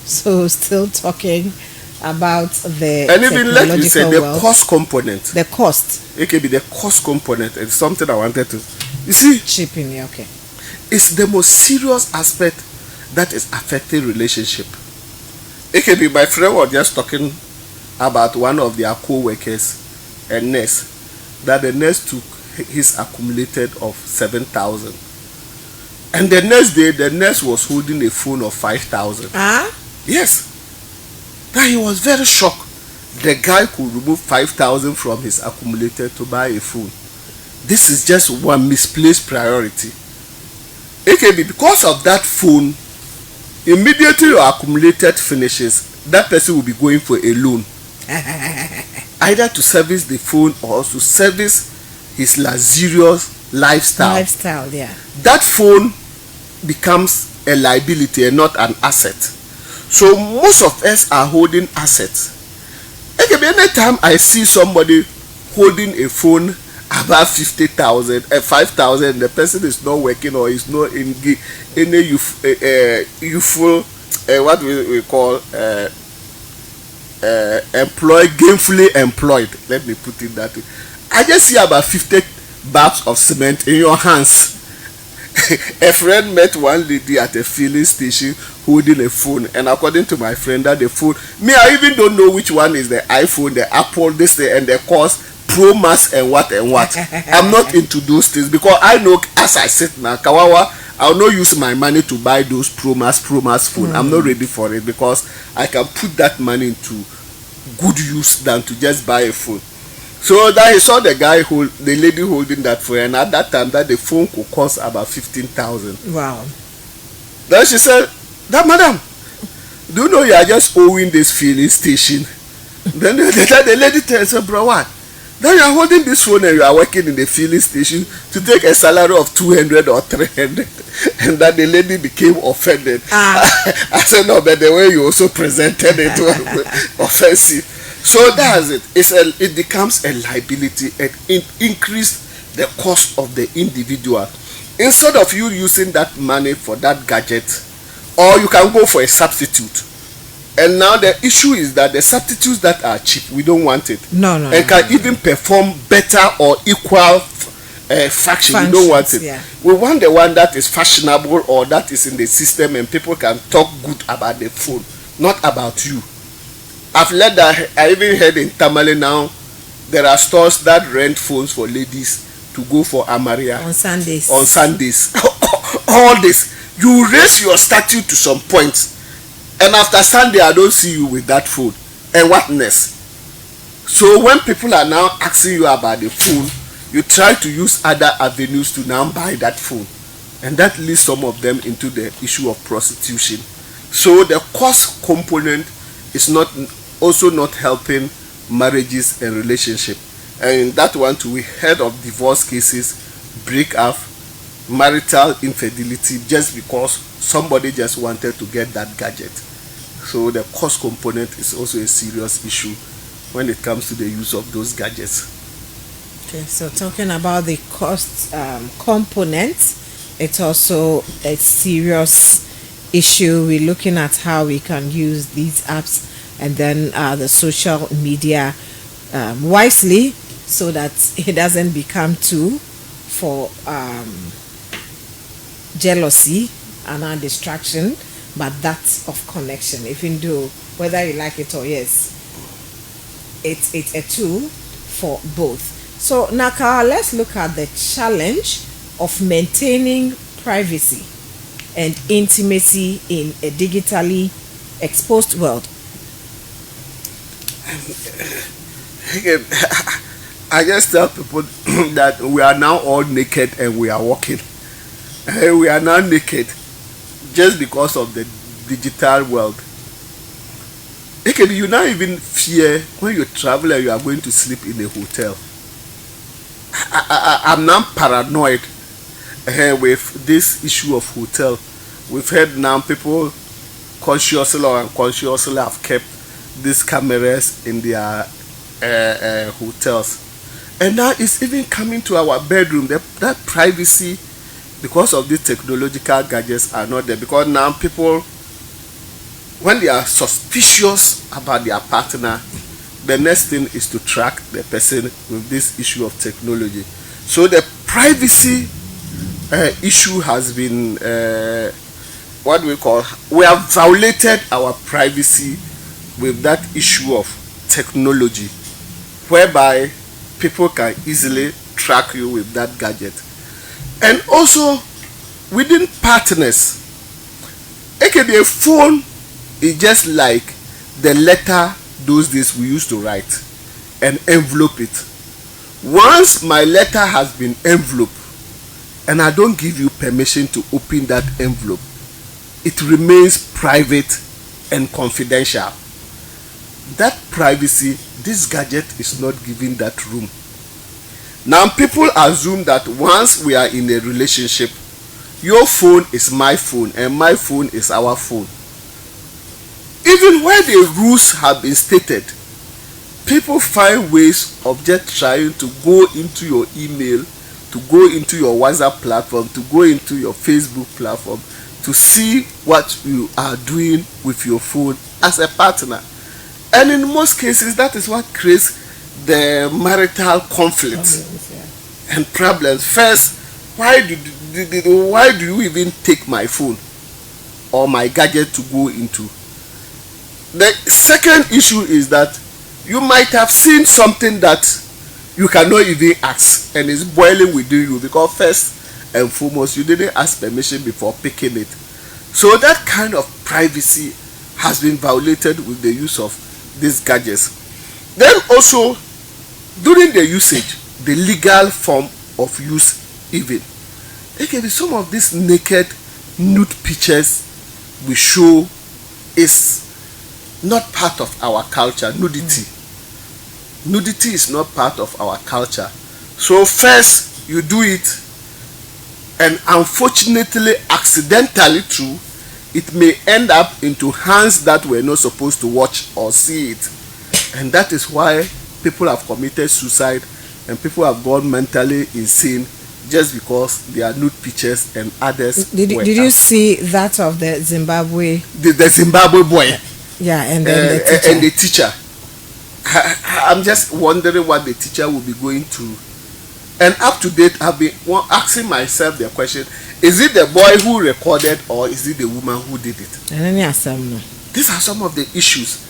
So still talking about the and even like you said, the cost component. The cost. It can be the cost component. It's something I wanted to, you see, chipping. Okay. It's the most serious aspect that is affecting relationship. It can be, my friend was just talking about one of their co-workers, a nurse, that the nurse took his accumulated of 7,000. And the next day, the nurse was holding a phone of 5,000. Yes. That he was very shocked. The guy could remove 5,000 from his accumulated to buy a phone. This is just one misplaced priority. It can be because of that phone, immediately your accumulated finishes, that person will be going for a loan. Either to service the phone or to service his luxurious lifestyle. Yeah. That phone becomes a liability and not an asset. So most of us are holding assets. Anytime I see somebody holding a phone about 50,000 and 5,000, the person is not working or is not in any youthful, what we call gainfully employed. Let me put it that way. I just see about 50 bags of cement in your hands. A friend met one lady at a filling station holding a phone, and according to my friend, that the phone, I even don't know which one is the iPhone, the Apple, this thing, and the cost, Pro Max and what. I'm not into those things because I know as I sit now, Kawawa, I'll not use my money to buy those Pro Max phone. I'm not ready for it because I can put that money into good use than to just buy a phone. So that he saw the lady holding that phone, and at that time that the phone could cost about 15,000. Wow. Then she said, "That madam, do you know you are just owing this filling station?" Then the lady tells her, "Bro, what? Then you are holding this phone and you are working in the filling station to take a salary of 200 or 300. And that the lady became offended. I said, "No, but the way you also presented it was offensive." So that's it. It becomes a liability and it increases the cost of the individual. Instead of you using that money for that gadget, or you can go for a substitute. And now the issue is that the substitutes that are cheap, we don't want it. No. And can even perform better or equal function. We don't want it. Yeah. We want the one that is fashionable or that is in the system and people can talk good about the phone, not about you. I've learned that. I even heard in Tamale now, there are stores that rent phones for ladies to go for Amaria on Sundays. All this, you raise your statue to some point, and after Sunday, I don't see you with that phone. And what next? So when people are now asking you about the phone, you try to use other avenues to now buy that phone, and that leads some of them into the issue of prostitution. So the cost component is not also not helping marriages and relationship. And that one too, we heard of divorce cases, breakup, marital infidelity, just because somebody just wanted to get that gadget. So the cost component is also a serious issue when it comes to the use of those gadgets. Okay, so talking about the cost component, it's also a serious issue. We're looking at how we can use these apps and then the social media wisely, so that it doesn't become too for jealousy and a distraction, but that's of connection. Even though whether you like it or yes, it's a tool for both. So Naka, let's look at the challenge of maintaining privacy and intimacy in a digitally exposed world. I just tell people that we are now all naked and we are walking. We are now naked just because of the digital world. You now even fear when you travel and you are going to sleep in a hotel. I'm now paranoid with this issue of hotel. We've heard now people consciously or unconsciously have kept these cameras in their hotels, and now it's even coming to our bedroom. That privacy, because of these technological gadgets, are not there. Because now people, when they are suspicious about their partner, the next thing is to track the person with this issue of technology. So the privacy issue has been what we have violated our privacy with that issue of technology, whereby people can easily track you with that gadget. And also within partners, a phone is just like the letter those days we used to write and envelope it. Once my letter has been enveloped and I don't give you permission to open that envelope, it remains private and confidential. That privacy, this gadget is not giving that room. Now people assume that once we are in a relationship, your phone is my phone and my phone is our phone. Even where the rules have been stated, people find ways of just trying to go into your email, to go into your WhatsApp platform, to go into your Facebook platform, to see what you are doing with your phone as a partner. And in most cases, that is what creates the marital conflict and problems. First, why do you even take my phone or my gadget to go into? The second issue is that you might have seen something that you cannot even ask and it's boiling within you, because first and foremost you didn't ask permission before picking it. So that kind of privacy has been violated with the use of these gadgets. Then also during the usage, the legal form of use even. Some of these naked nude pictures we show is not part of our culture. Nudity is not part of our culture. So first you do it, and unfortunately, accidentally through, it may end up into hands that were not supposed to watch or see it. And that is why people have committed suicide and people have gone mentally insane just because they are nude pictures and others. Did you see that of the Zimbabwe? The Zimbabwe boy. Yeah, and then the teacher. I'm just wondering what the teacher will be going through. And up to date, I've been asking myself the question: is it the boy who recorded, or is it the woman who did it? These are some of the issues.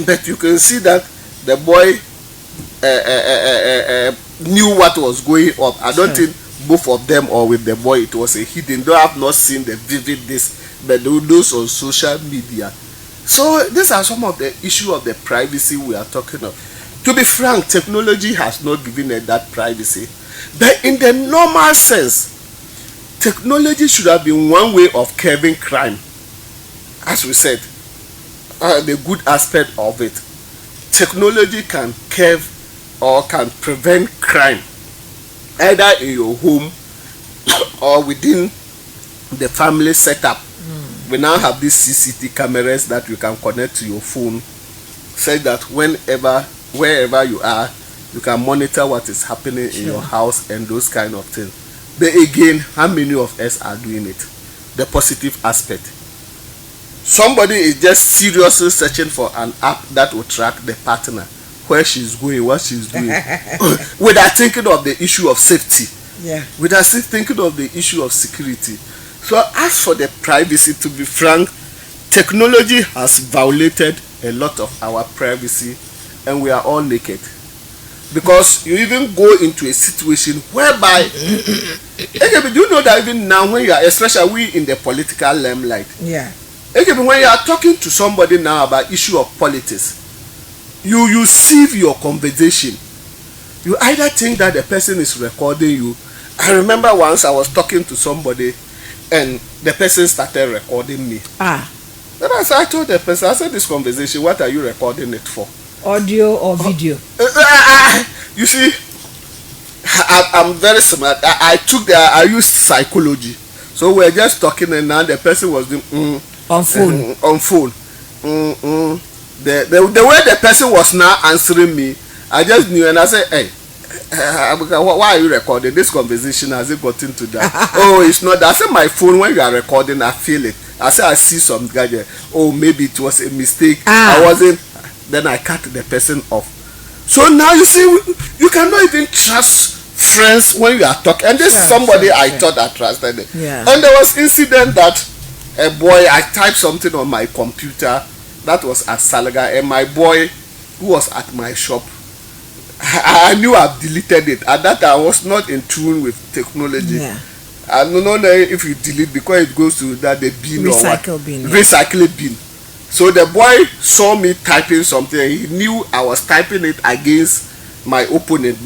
But you can see that the boy knew what was going on. I don't think both of them or with the boy it was a hidden. Though I have not seen the vivid this, but those on social media, So these are some of the issue of the privacy we are talking of. To be frank, technology has not given us that privacy. But in the normal sense, technology should have been one way of curbing crime. As we said, the good aspect of it, technology can curb or can prevent crime either in your home or within the family setup. We now have these CCTV cameras that you can connect to your phone, so that wherever you are, you can monitor what is happening in your house and those kind of things. But again, how many of us are doing it? The positive aspect. Somebody is just seriously searching for an app that will track the partner, where she's going, what she's doing, without thinking of the issue of safety, without thinking of the issue of security. So as for the privacy, to be frank, technology has violated a lot of our privacy, and we are all naked. Because you even go into a situation whereby do you know that even now, when you are, especially we in the political limelight, when you are talking to somebody now about issue of politics, you sieve your conversation. You either think that the person is recording you. I remember once I was talking to somebody and the person started recording me. Then I told the person, I said, this conversation, what are you recording it for? Audio or video? You see, I'm very smart. I used psychology. So we're just talking, and now the person was doing on phone. On phone. The way the person was now answering me, I just knew, and I said, hey, why are you recording this conversation? Has it gotten to that? Oh, it's not that. I said, my phone, when you are recording, I feel it. I said, I see some gadget. Oh, maybe it was a mistake. I wasn't. Then I cut the person off. So now you see, you cannot even trust friends when you are talking. And this is somebody I thought I trusted. And there was incident that a boy, I typed something on my computer that was at Salaga, and my boy who was at my shop, I knew I've deleted it. At that time, I was not in tune with technology. I don't know if you delete, because it goes to that the bin recycle or what? Bin. Recycle bin. So the boy saw me typing something. He knew I was typing it against my opponent.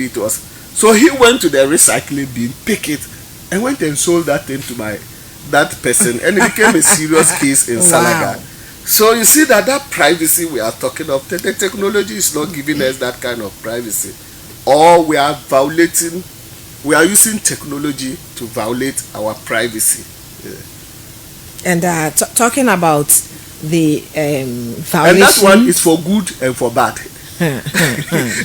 So he went to the recycling bin, pick it, and went and sold that thing to that person, and it became a serious case in Salaga. So you see that privacy we are talking of, the technology is not giving us that kind of privacy, or we are using technology to violate our privacy. And talking about the violation, and that one is for good and for bad.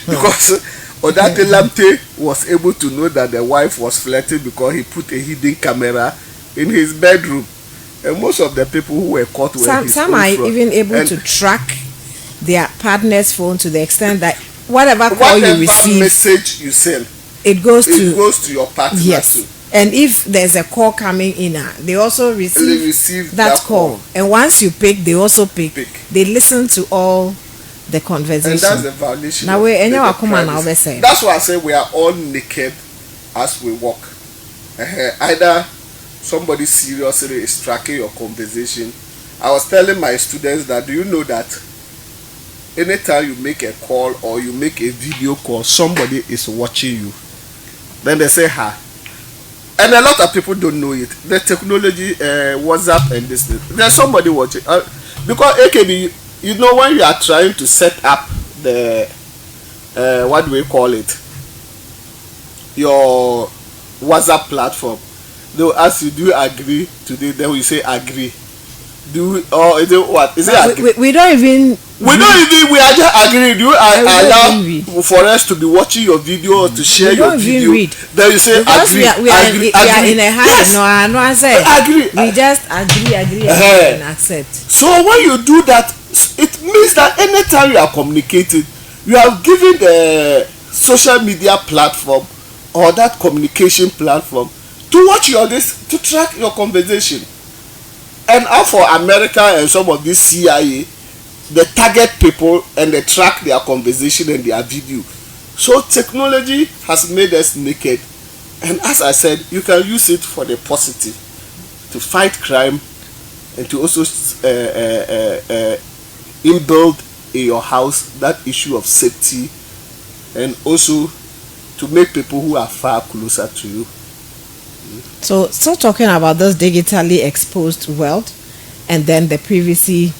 Because Odate Lamte was able to know that the wife was flirting because he put a hidden camera in his bedroom, and most of the people who were caught were some are even able to track their partner's phone to the extent that whatever call you receive, message you send, it goes to your partner too. And if there's a call coming in, they also receive that call. And once you pick, they also pick. They listen to all the conversation. And that's the violation. Now that's why I say we are all naked as we walk. Either somebody seriously is tracking your conversation. I was telling my students that, do you know that anytime you make a call or you make a video call, somebody is watching you? Then they say, ha. And a lot of people don't know it. The technology, WhatsApp and this thing. There's somebody watching. Because AKB, you know, when you are trying to set up the, what do we call it? Your WhatsApp platform. They'll ask you, do you agree today? Then we say agree. Or is it what? Is it agree? We don't even. We are just agreeing. Do you allow for us to be watching your video or to share your video? Then you say because agree. We are in a hurry. Yes. No, I say agree. We just agree and accept. So when you do that, it means that anytime you are communicating, you have given the social media platform or that communication platform to watch to track your conversation. And for America and some of this CIA, they target people and they track their conversation and their video. So technology has made us naked, and as I said, you can use it for the positive, to fight crime and to also inbuilt in your house that issue of safety, and also to make people who are far closer to you. So, still talking about this digitally exposed world, and then the privacy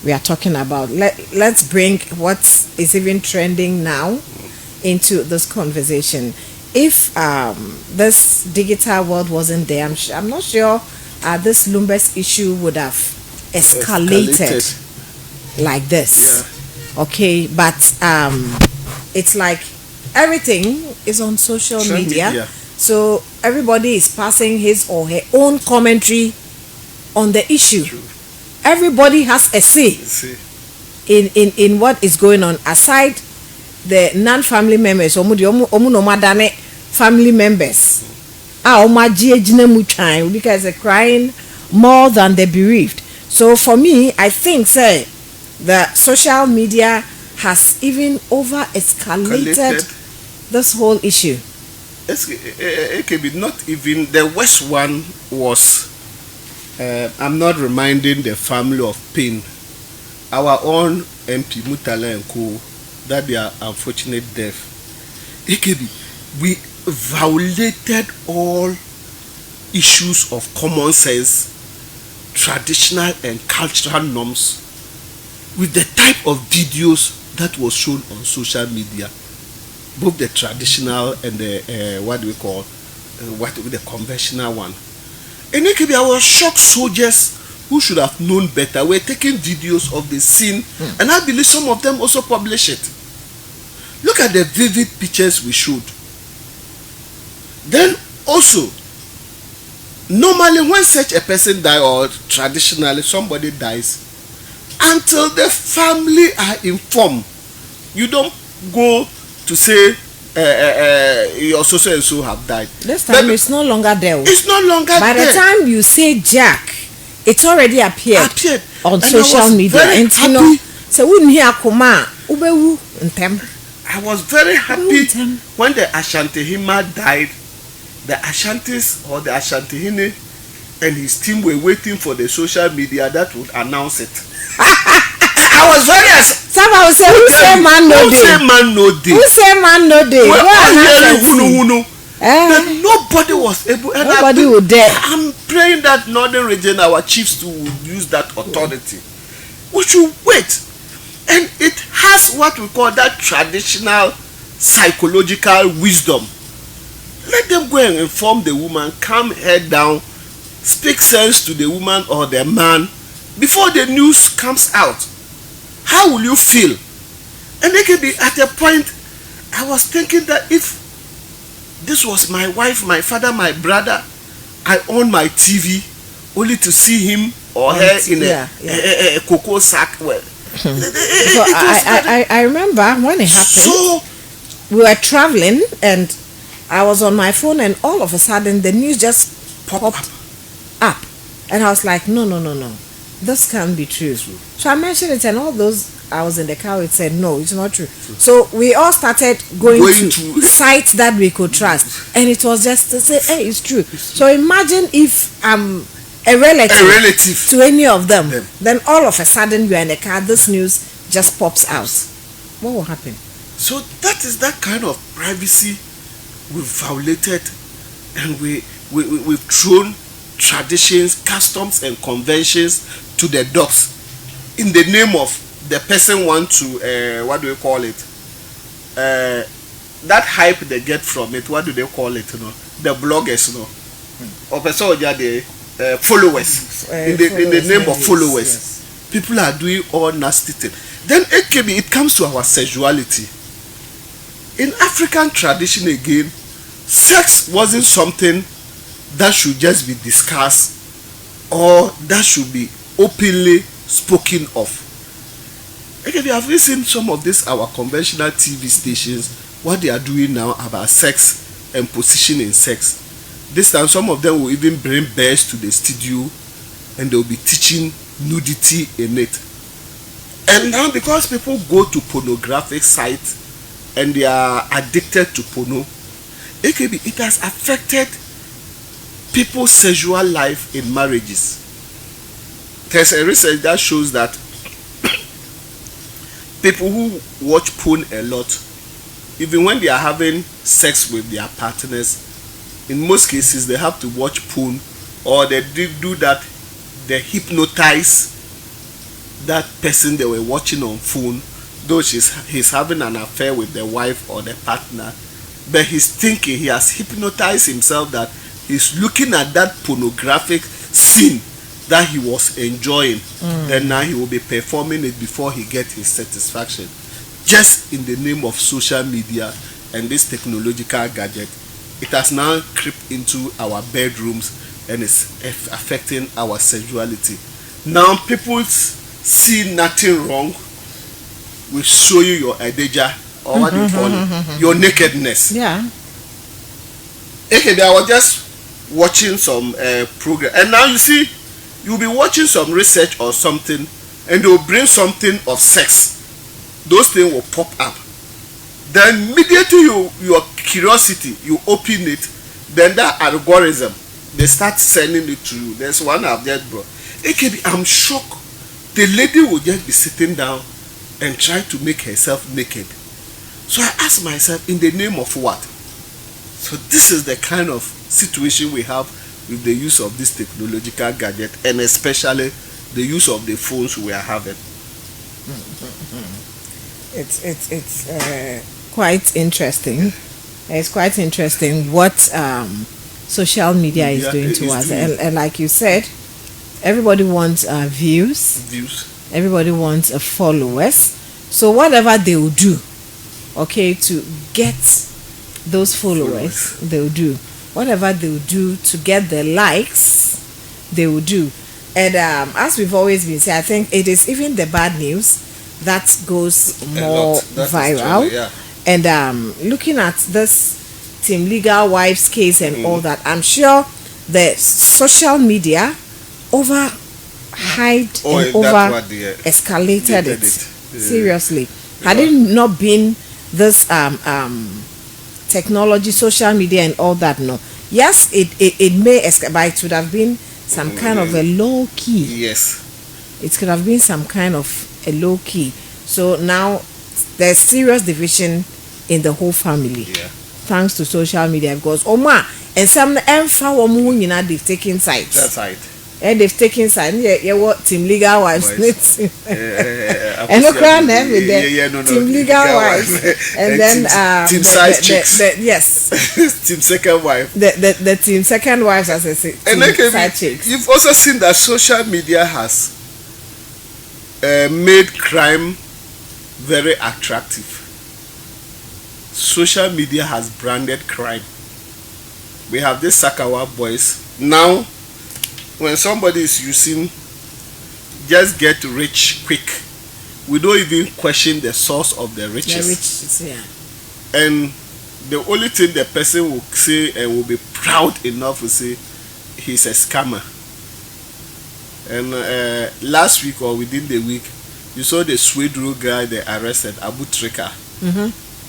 we are talking about. Let's bring what is even trending now into this conversation. If this digital world wasn't there, I'm not sure this Lumbers issue would have escalated like this. Yeah. Okay, but it's like everything is on social media. So everybody is passing his or her own commentary on the issue. True. Everybody has a say in what is going on, aside the non-family members, family members. Because they're crying more than the bereaved. So for me, I think the social media has even over escalated this whole issue. It could be not even the worst one was. I'm not reminding the family of pain. Our own MP Mutala and Co. That their unfortunate death. AKB, we violated all issues of common sense, traditional and cultural norms with the type of videos that was shown on social media, both the traditional and the the conventional one. And AKB, our shock soldiers who should have known better were taking videos of the scene, and I believe some of them also publish it. Look at the vivid pictures we showed. Then also, normally when such a person dies, or traditionally somebody dies, until the family are informed, you don't go to say your so and so have died. This time it's no longer there. It's no longer By there. the time you say Jack, it's already appeared on social media. And you know, so wouldn't hear Kuma Ubewu Ntem. I was very happy when the Ashantehima died. The Ashantis or the Ashantehine and his team were waiting for the social media that would announce it. I was very Someone say, who say man no day? Who say man no day? Then nobody was able. Nobody would dare. I'm praying that Northern Region, our chiefs too, would use that authority. We should wait. And it has what we call that traditional psychological wisdom. Let them go and inform the woman, calm head down, speak sense to the woman or the man before the news comes out. How will you feel? And they can be at a point. I was thinking that if this was my wife, my father, my brother, I own my TV only to see him or her in a cocoa sack. Well, I remember when it happened. So we were traveling and I was on my phone, and all of a sudden the news just popped up, and I was like, no, this can't be true. So I mentioned it, and all those I was in the car with said, no, it's not true. So we all started going to sites that we could trust, and it was just to say, hey, it's true. So imagine if I'm a relative to any of them, then all of a sudden you're in the car, this news just pops out. What will happen? So that is that kind of privacy we've violated, and we've thrown traditions, customs and conventions to the dogs in the name of the person want to that hype they get from it. What do they call it? The bloggers, or the followers in the name of followers. Yes. People are doing all nasty things. Then it comes to our sexuality. In African tradition again, sex wasn't something that should just be discussed or that should be openly spoken of. Okay, have you seen some of this our conventional TV stations, what they are doing now about sex and position in sex? This time some of them will even bring bears to the studio and they will be teaching nudity in it. And now because people go to pornographic sites and they are addicted to porno, it has affected people's sexual life in marriages. There's a research that shows that people who watch porn a lot, even when they are having sex with their partners, in most cases they have to watch porn, or they do that, they hypnotize that person they were watching on phone, though he's having an affair with the wife or the partner, but he's thinking, he has hypnotized himself that he's looking at that pornographic scene that he was enjoying. Then now he will be performing it before he gets his satisfaction, just in the name of social media and this technological gadget. It has now crept into our bedrooms and is affecting our sexuality. Now people see nothing wrong with showing your edeja, or what do you call it, your nakedness. Yeah. Okay, I was just watching some program, and now you see, you'll be watching some research or something, and they'll bring something of sex. Those things will pop up. Then immediately your curiosity, you open it, then that algorithm, they start sending it to you. There's one I've just brought. AKB, I'm shocked. The lady will just be sitting down and try to make herself naked. So I ask myself, in the name of what? So this is the kind of situation we have with the use of this technological gadget, and especially the use of the phones we are having. It's quite interesting. It's quite interesting what social media is doing to us. And like you said, everybody wants views. Everybody wants followers. So whatever they will do, okay, to get those followers, they will do. Whatever they will do to get the likes, they will do. And as we've always been saying, I think it is even the bad news that goes more viral. Yeah. And looking at this Team Legal Wives case and all that, I'm sure the social media over escalated it. Seriously. Had it not been this technology, social media and all that, no. Yes, it may escalate, but it would have been some kind of a low key. Yes. It could have been some kind of a low key. So now there's serious division in the whole family. Yeah. Thanks to social media, because and some they've taken sides. That's right. And they've taken sides. Yeah, what Team Legal Wives. And look around them with the Team Legal Wives. And then Team Side Chicks. Yes. Team Second Wife. The Team Second Wives, as I say. Team Side Chicks. You've also seen that social media has made crime very attractive. Social media has branded crime. We have this Sakawa boys. Now, when somebody is using just get rich quick, we don't even question the source of the riches. And the only thing the person will say and will be proud enough to say, he's a scammer. And last week or within the week, you saw the Swedro guy they arrested, Abu Trika.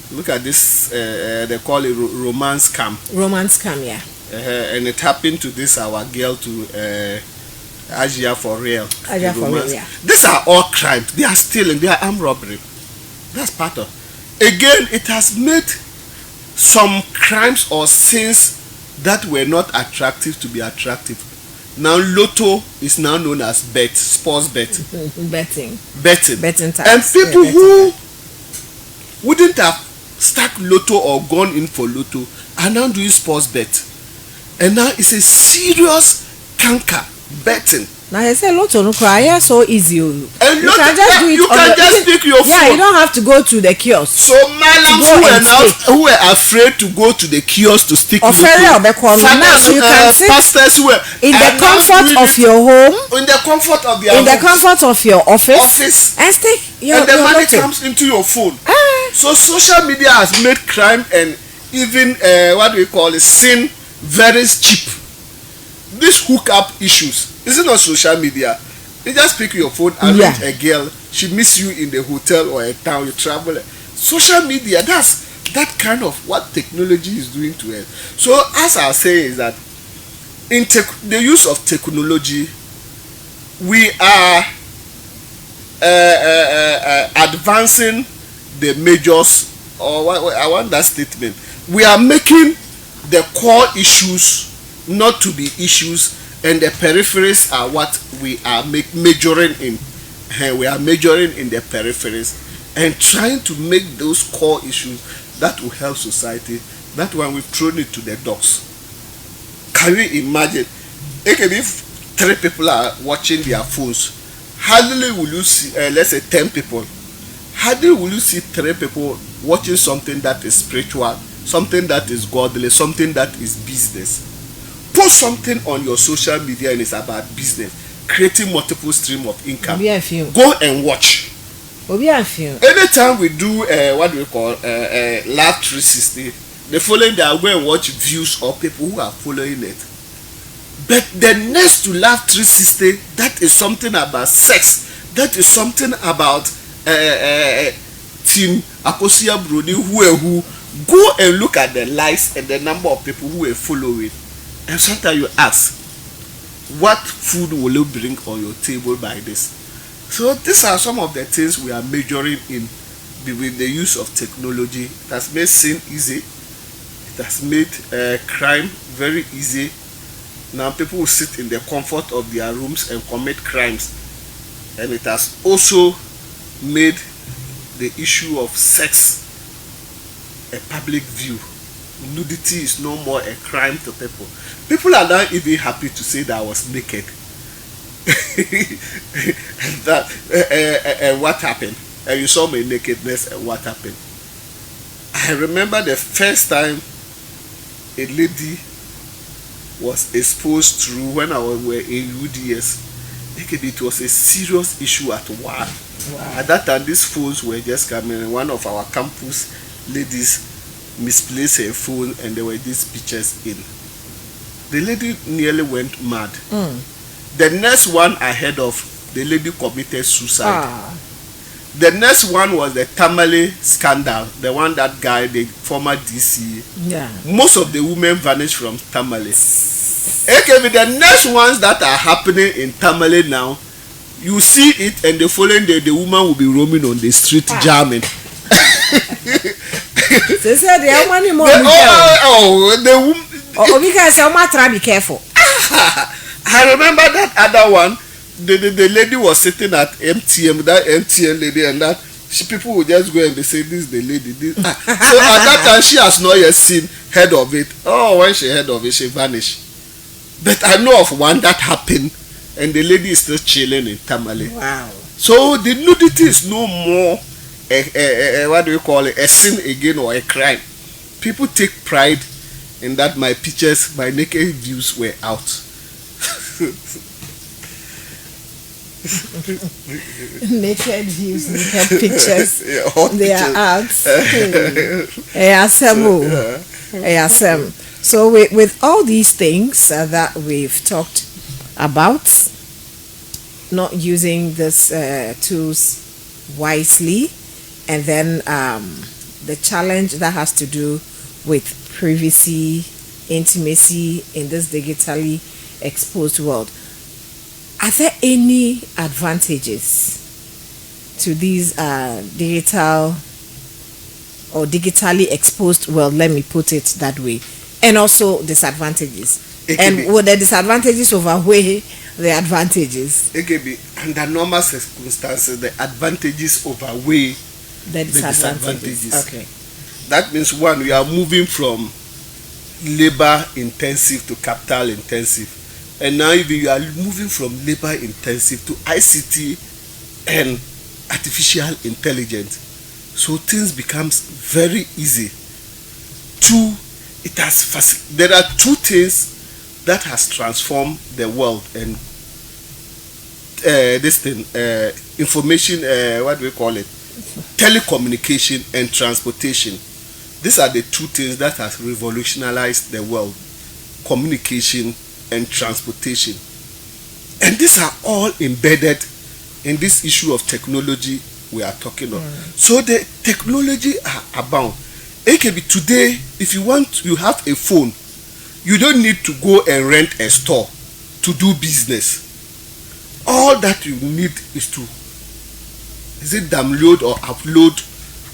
Look at this, they call it romance scam. Romance scam, yeah. And it happened to this our girl to Asia for real. Asia for real, yeah. These are all crimes. They are stealing. They are armed robbery. That's part of. Again, it has made some crimes or sins that were not attractive to be attractive. Now Lotto is now known as sports betting. Betting types. And people who wouldn't have stuck Lotto or gone in for Lotto are now doing sports bet. And now it's a serious canker, betting. Now I say Lotto no cry, so easy. And you can just do it. You can just pick your phone. Yeah, you don't have to go to the kiosk. So malams who were afraid to go to the kiosk to stick Lotto. Now you can sit pastors who were in the comfort of your home, in the comfort of your the comfort of your office, and stick your and the money Lotto comes into your phone. So social media has made crime and even what do we call it, sin very cheap. These hookup issues, is it not social media? You just pick your phone and meet a girl, she meets you in the hotel or a town, you travel. Social media, that's that kind of what technology is doing to us. So as I say is that in the use of technology, we are advancing the majors, or I want that statement. We are making the core issues not to be issues, and the peripheries are what we are majoring in. We are majoring in the peripheries and trying to make those core issues that will help society. That one we've thrown it to the dogs. Can you imagine? If 3 people are watching their phones, hardly will you see, let's say 10 people, hardly will you see 3 people watching something that is spiritual, something that is godly, something that is business. Post something on your social media and it's about business, creating multiple stream of income. Go and watch. Anytime we do what we call Love 360, the following day I go and watch views of people who are following it. But the next to Love 360, that is something about sex, that is something about Team Akosia Brody, who go and look at the likes and the number of people who are following. And sometimes you ask, what food will you bring on your table by this? So these are some of the things we are majoring in with the use of technology. It has made sin easy. It has made crime very easy. Now people will sit in the comfort of their rooms and commit crimes. And it has also made the issue of sex a public view. Nudity is no more a crime to people. People are now even happy to say that I was naked. And what happened? And you saw my nakedness, and what happened? I remember the first time a lady was exposed through when I was in UDS. It was a serious issue at work. Wow. At that time, these phones were just coming, and one of our campus ladies misplaced her phone, and there were these pictures in. The lady nearly went mad. The next one I heard of, the lady committed suicide. The next one was the Tamale scandal, the one that guy, the former DC. Yeah. Most of the women vanished from Tamale. Okay, the next ones that are happening in Tamale now, you see it, and the following day the woman will be roaming on the street jamming. They said they are money more. Because I'm trying to be careful. I remember that other one. The lady was sitting at MTM, that MTN lady, and that people would just go and they say, this is the lady. So at that time she has not yet heard of it. Oh, when she heard of it, she vanished. But I know of one that happened, and the lady is still chilling in Tamale. Wow. So the nudity is no more what do you call it, a sin again or a crime. People take pride in that my pictures, my naked views were out. Naked views, naked pictures, yeah, they are out. So with all these things that we've talked about, not using these tools wisely, and then the challenge that has to do with privacy, intimacy in this digitally exposed world. Are there any advantages to these digital or digitally exposed world? Let me put it that way. And also disadvantages. And would the disadvantages overweigh the advantages? It can be under normal circumstances, the advantages overweigh the disadvantages. Okay. That means one, we are moving from labor intensive to capital intensive. And now even you are moving from labor intensive to ICT and artificial intelligence. So things becomes very easy. Two, there are two things that has transformed the world and information, what do we call it? Telecommunication and transportation. These are the two things that has revolutionized the world. Communication and transportation. And these are all embedded in this issue of technology we are talking of. So the technology are abound. It can be today, if you have a phone, you don't need to go and rent a store to do business. All that you need is to Is it download or upload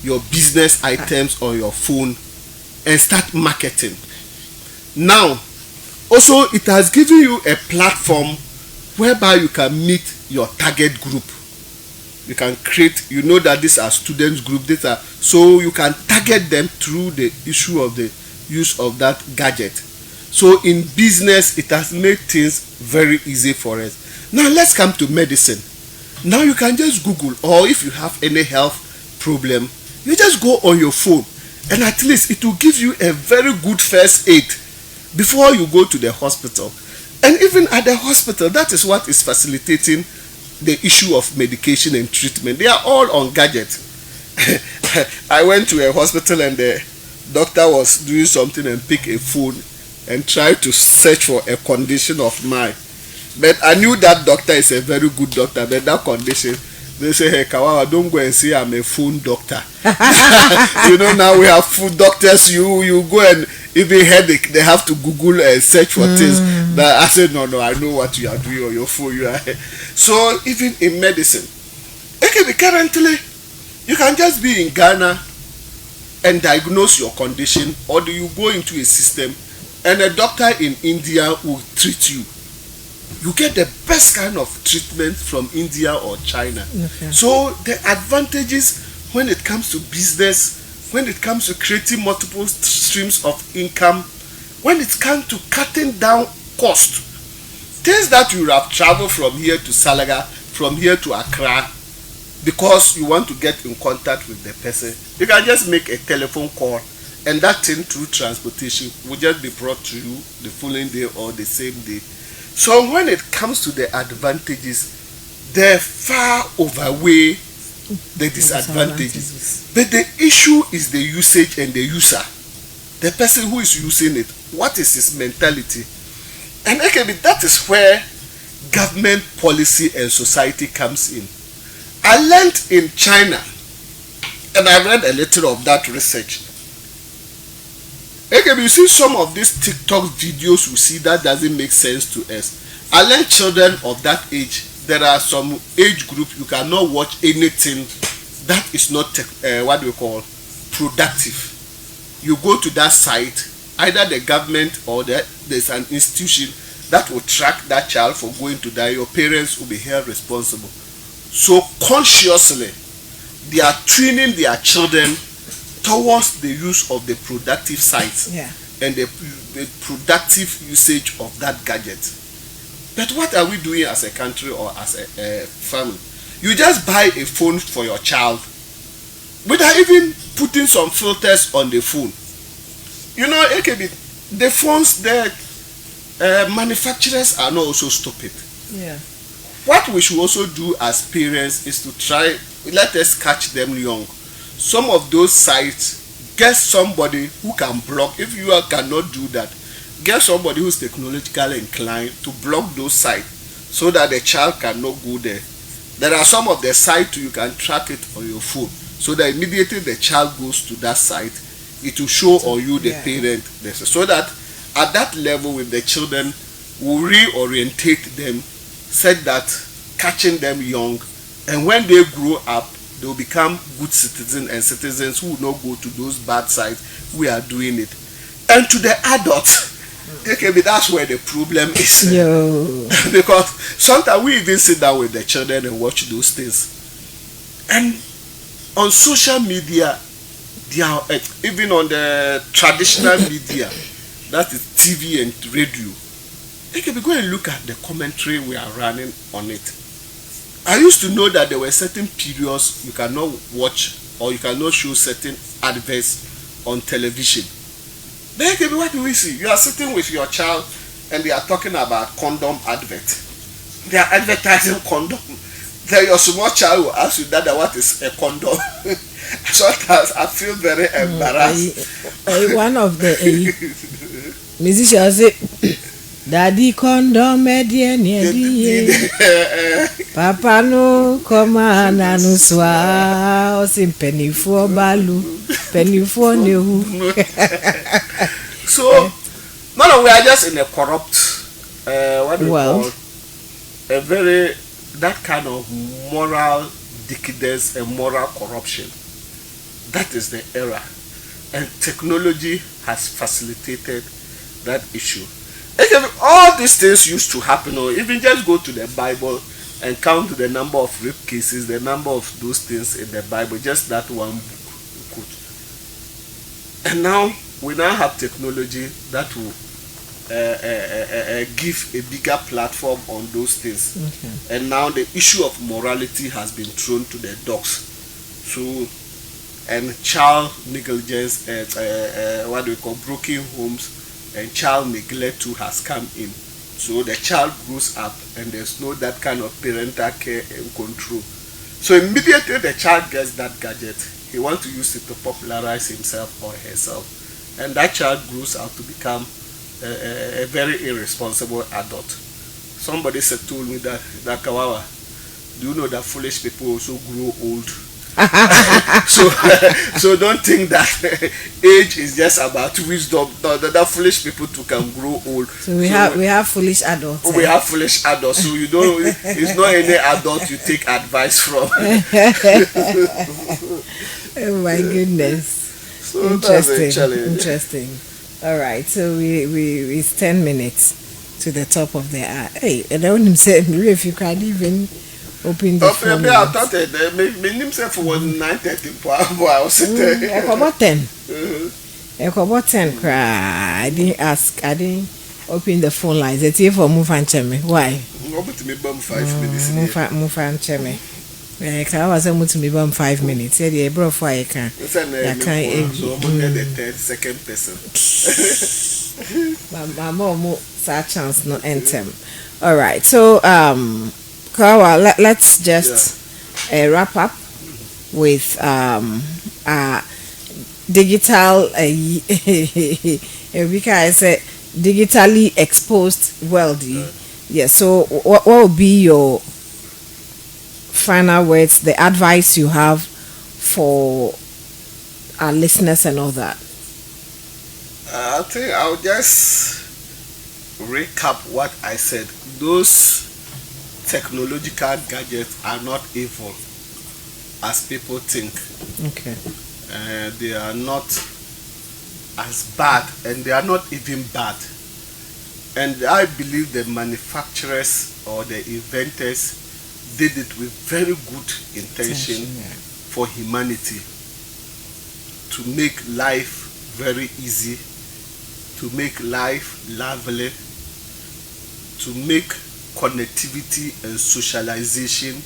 your business items on your phone and start marketing? Now, also it has given you a platform whereby you can meet your target group. You can create, you know that these are students group, so you can target them through the issue of the use of that gadget. So in business, it has made things very easy for us. Now let's come to medicine. Now you can just Google, or if you have any health problem, you just go on your phone, and at least it will give you a very good first aid before you go to the hospital. And even at the hospital, that is what is facilitating the issue of medication and treatment. They are all on gadgets. I went to a hospital and the doctor was doing something and picked a phone and tried to search for a condition of mine. But I knew that doctor is a very good doctor, but that condition, they say, hey, Kawawa, don't go and say I'm a phone doctor. You know, now we have food doctors, you go and even headache, they have to Google and search for things. But I said, no, I know what you are doing on your phone. So even in medicine, okay, currently, you can just be in Ghana and diagnose your condition, or do you go into a system and a doctor in India will treat you. You get the best kind of treatment from India or China. Okay. So the advantages when it comes to business, when it comes to creating multiple streams of income, when it comes to cutting down cost, things that you have traveled from here to Salaga, from here to Accra, because you want to get in contact with the person, you can just make a telephone call, and that thing through transportation will just be brought to you the following day or the same day. So when it comes to the advantages, they far outweigh the disadvantages. But the issue is the usage and the user. The person who is using it, what is his mentality? And actually that is where government policy and society comes in. I learned in China, and I read a little of that research. Okay, you see some of these TikTok videos we see that doesn't make sense to us. I learned children of that age, there are some age group you cannot watch anything that is not productive. You go to that site, either the government or there's an institution that will track that child for going to that. Your parents will be held responsible. So consciously, they are training their children towards the use of the productive sites and the productive usage of that gadget. But what are we doing as a country or as a family? You just buy a phone for your child without even putting some filters on the phone. You know, AKB, the phones, the manufacturers are not also stupid. Yeah. What we should also do as parents is to try, let us catch them young. Some of those sites, get somebody who can block. If you cannot do that, get somebody who's technologically inclined to block those sites so that the child cannot go there. There are some of the sites you can track it on your phone, so that immediately the child goes to that site, it will show on you the parent, so that at that level with the children will reorientate them, said that catching them young, and when they grow up they will become good citizens and citizens who will not go to those bad sites. We are doing it. And to the adults, okay, that's where the problem is. Because sometimes we even sit down with the children and watch those things. And on social media, they are, even on the traditional media, that is TV and radio, okay, we go and look at the commentary we are running on it. I used to know that there were certain periods you cannot watch or you cannot show certain adverts on television. Then okay, what do we see? You are sitting with your child and they are talking about condom advert. They are advertising condom. Then your small child will ask you, Dada, what is a condom? Sometimes I feel very embarrassed. One of the musicians say, Daddy condom Papa no koma na no swa osim penifo balu penifo nehu. So no, we are just in a corrupt what do you call a very that kind of moral decadence and moral corruption. That is the era. And technology has facilitated that issue. Again, all these things used to happen, or even just go to the Bible and count the number of rape cases, the number of those things in the Bible, just that one book you could. And now we now have technology that will give a bigger platform on those things. Okay. And now the issue of morality has been thrown to the dogs. So, and child negligence, what we call broken homes, and child neglect too has come in. So the child grows up and there's no that kind of parental care and control. So immediately the child gets that gadget, he wants to use it to popularize himself or herself. And that child grows out to become a very irresponsible adult. Somebody said, told me that Kawawa, do you know that foolish people also grow old? So don't think that age is just about wisdom. That foolish people too can grow old. So we have foolish adults. We have foolish adults. So you don't. It's not any adult you take advice from. Oh my goodness! So interesting. Interesting. All right. So we it's 10 minutes to the top of the hour. Hey, and I want to say if you can't even open the phone. I thought that my name for was 9:30. I was sitting. About 10. About 10. I didn't ask. I didn't open the phone lines. It's here for move and check me. Why? Open to me 5 minutes. Move and check me. I was able to me 5 minutes. Said yeah, bro, for I can. So I'm the third, second person. My mom such chance no enter. All right. So Kawa, let's just wrap up with digital because digitally exposed world. Yeah, so what will be your final words, the advice you have for our listeners and all that? I think I'll just recap what I said. Those technological gadgets are not evil as people think. Okay. They are not as bad, and they are not even bad. And I believe the manufacturers or the inventors did it with very good intention for humanity, to make life very easy, to make life lively, to make connectivity and socialization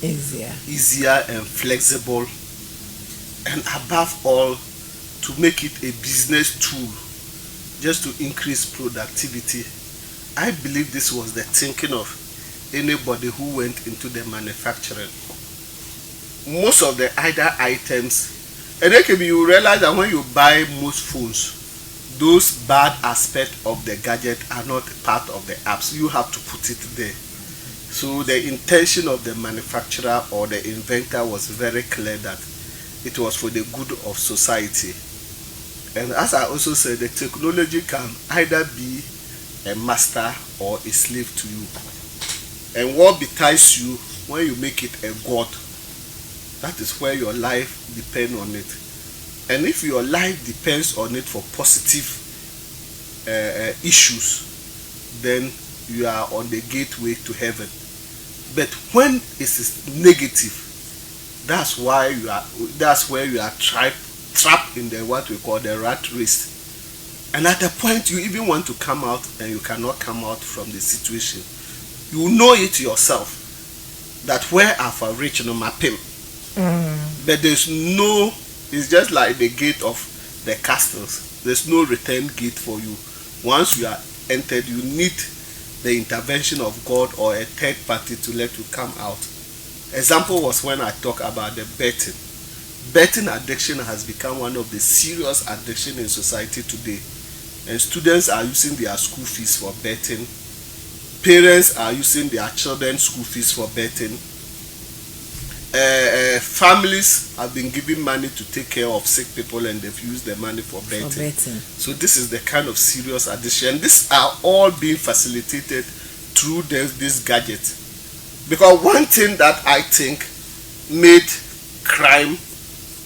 easier and flexible, and above all to make it a business tool just to increase productivity. I believe this was the thinking of anybody who went into the manufacturing. Most of the other items, and then you realize that when you buy most phones, those bad aspects of the gadget are not part of the apps. You have to put it there. So the intention of the manufacturer or the inventor was very clear that it was for the good of society. And as I also said, the technology can either be a master or a slave to you. And what betides you when you make it a god, that is where your life depends on it. And if your life depends on it for positive issues, then you are on the gateway to heaven. But when it is negative, that's where you are trapped in the what we call the rat race. And at the point you even want to come out and you cannot come out from the situation. You know it yourself that where I've reached no mapping. But there's no, it's just like the gate of the castles. There's no return gate for you. Once you are entered, you need the intervention of God or a third party to let you come out. Example was when I talk about the betting. Betting addiction has become one of the serious addiction in society today. And students are using their school fees for betting. Parents are using their children's school fees for betting. Families have been giving money to take care of sick people and they've used the money for betting. So this is the kind of serious addiction. These are all being facilitated through this gadget. Because one thing that I think made crime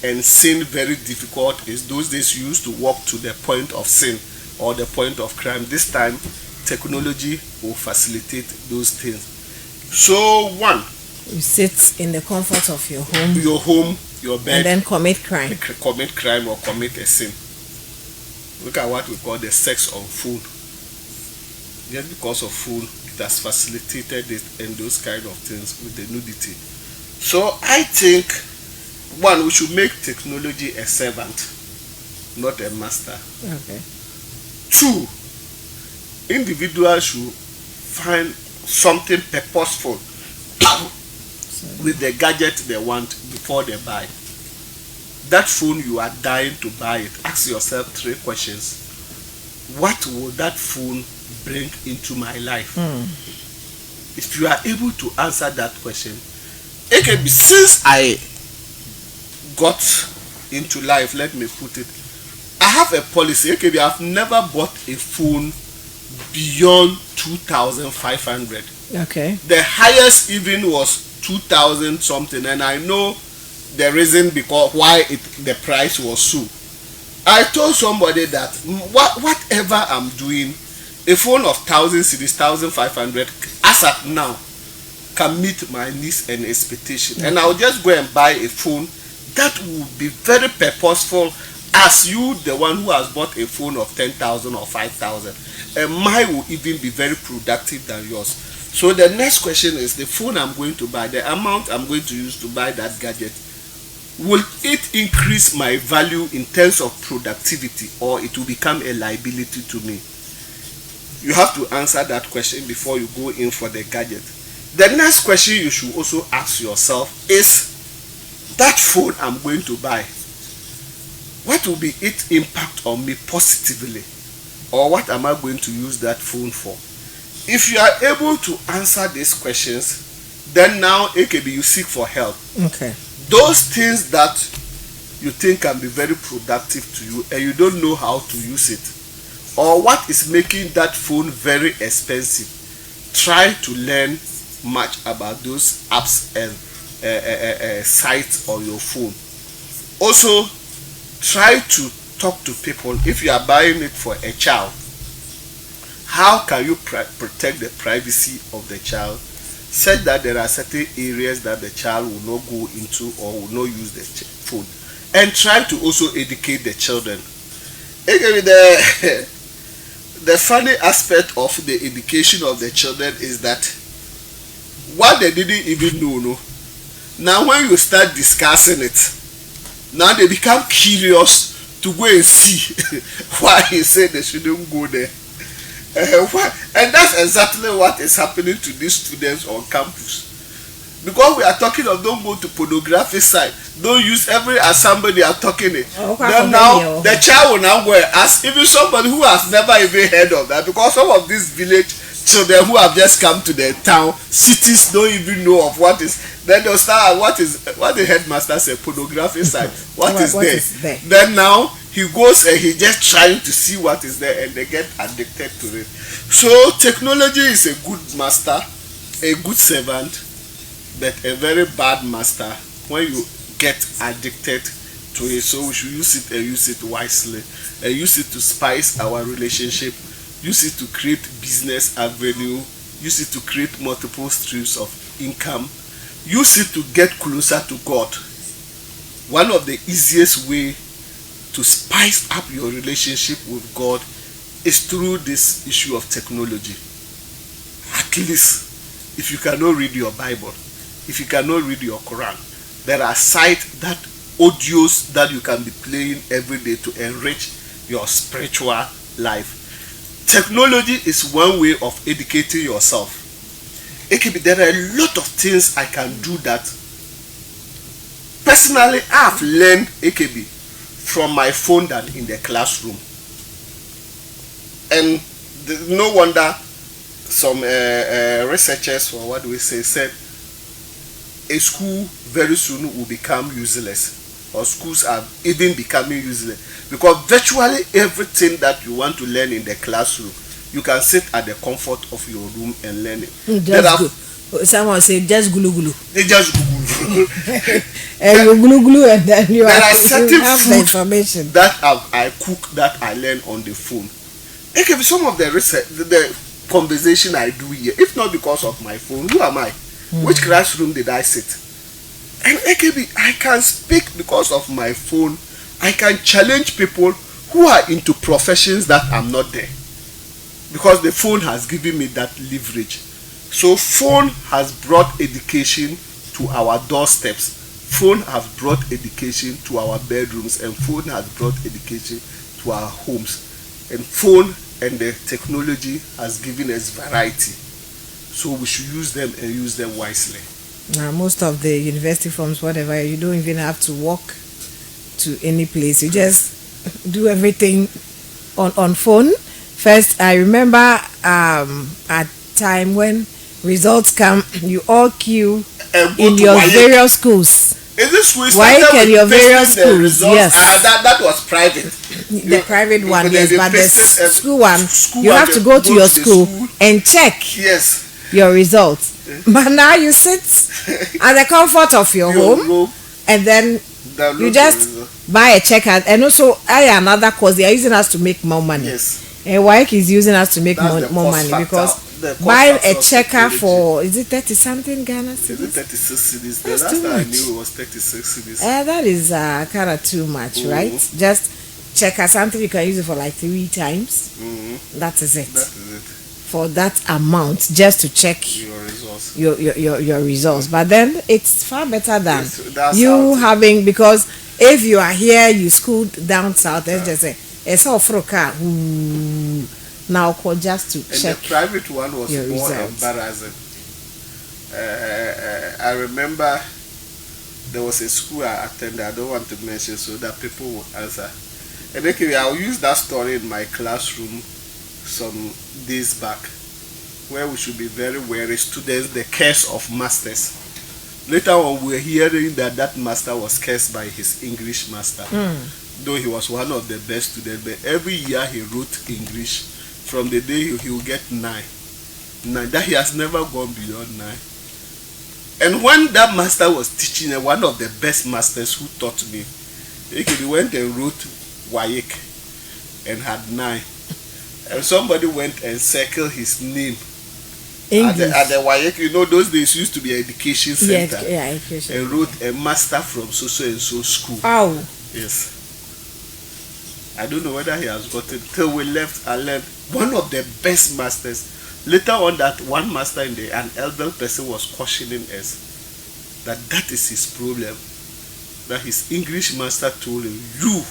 and sin very difficult is those days you used to walk to the point of sin or the point of crime. This time technology will facilitate those things. So one, you sit in the comfort of your home, your bed, and then commit crime or commit a sin. Look at what we call the sex on phone. Just because of phone, it has facilitated it and those kind of things with the nudity. So I think one, we should make technology a servant, not a master. Okay. Two, individuals should find something purposeful with the gadget they want before they buy. That phone you are dying to buy it, ask yourself 3 questions. What will that phone bring into my life? If you are able to answer that question, it can be, since I got into life, let me put it, I have a policy. Okay, I've never bought a phone beyond 2,500. Okay. The highest even was 2,000 something, and I know the reason because why the price was so. I told somebody that whatever I'm doing, a phone of 1,000 cedis, 1,500 as at now can meet my needs and expectation, and I'll just go and buy a phone that will be very purposeful as you, the one who has bought a phone of 10,000 or 5,000, and mine will even be very productive than yours. So the next question is, the phone I'm going to buy, the amount I'm going to use to buy that gadget, will it increase my value in terms of productivity, or it will become a liability to me? You have to answer that question before you go in for the gadget. The next question you should also ask yourself is, that phone I'm going to buy, what will be its impact on me positively, or what am I going to use that phone for? If you are able to answer these questions, then now AKB, you seek for help. Okay. Those things that you think can be very productive to you and you don't know how to use it, or what is making that phone very expensive, try to learn much about those apps and sites on your phone. Also, try to talk to people. If you are buying it for a child, how can you protect the privacy of the child, such that there are certain areas that the child will not go into or will not use the phone, and try to also educate the children. The funny aspect of the education of the children is that what they didn't even know, no, now when you start discussing it, now they become curious to go and see why he said they shouldn't go there. And that's exactly what is happening to these students on campus. Because we are talking of don't go to pornography site, don't use every assembly they are talking it. Then now the child will now go and ask even somebody who has never even heard of that, because some of these village children who have just come to the town, cities don't even know of what is. Then they'll start what the headmaster said, pornography site. What is there? Then now he goes and he just trying to see what is there, and they get addicted to it. So technology is a good master, a good servant, but a very bad master when you get addicted to it. So we should use it and use it wisely, and use it to spice our relationship, use it to create business avenue, use it to create multiple streams of income, use it to get closer to God. One of the easiest way to spice up your relationship with God is through this issue of technology. At least, if you cannot read your Bible, if you cannot read your Quran, there are sites, that audios that you can be playing every day to enrich your spiritual life. Technology is one way of educating yourself. There are a lot of things I can do that personally I have learned from my phone than in the classroom. And no wonder some researchers, or what do we say, said a school very soon will become useless, or schools are even becoming useless, because virtually everything that you want to learn in the classroom, you can sit at the comfort of your room and learn it. Someone say just gulu gulu. They just Google. And you gulu gulu, and then you There are have certain the food information. that I cook that I learn on the phone. It can be some of the research, the conversation I do here. If not because of my phone, who am I? Which classroom did I sit? And AKB, I can speak because of my phone. I can challenge people who are into professions that I'm not there. Because the phone has given me that leverage. So phone has brought education to our doorsteps. Phone has brought education to our bedrooms, and phone has brought education to our homes. And phone and the technology has given us variety. So we should use them and use them wisely. Now, most of the university forms, whatever, you don't even have to walk to any place. You just do everything on phone. First, I remember a time when results come, you all queue in your various schools. Is this school Why can your various schools? Yes. That was private. The private one, yes, but the school one, school you have to go to your school and check yes your results. But now you sit at the comfort of your home, and then you just buy a checker. And also, another cause they are using us to make more money. Yes. And WAEC is using us to make more money because buy a checker for, is it 30 something Ghana cedis? Is it 36 cedis? The That's last too time I much. knew it was 36 cedis. That is kind of too much, right? Just checker something you can use it for like 3 times. That is it. That is it. For that amount, just to check Your results. Your results. But then it's far better than That's you having, because if you are here, you schooled down south, let's just say it's all for a car. Now just to And check. the private one was your more results. embarrassing. I remember there was a school I attended. I don't want to mention so that people will answer. And okay, I'll use that story in my classroom some days back, where we should be very wary students, the curse of masters. Later on, we were hearing that that master was cursed by his English master. Though he was one of the best students, but every year he wrote English. From the day he will get 9, that he has never gone beyond 9. And when that master was teaching, one of the best masters who taught me, he went and wrote WAEC and had 9. And somebody went and circled his name at the WAEC. You know, those days used to be education center. Yeah, education. And wrote a master from so and so school. Oh. Yes. I don't know whether he has gotten. Till we left, I learned one of the best masters. Later on, that one master an elder person was cautioning us that is his problem. That his English master told him, you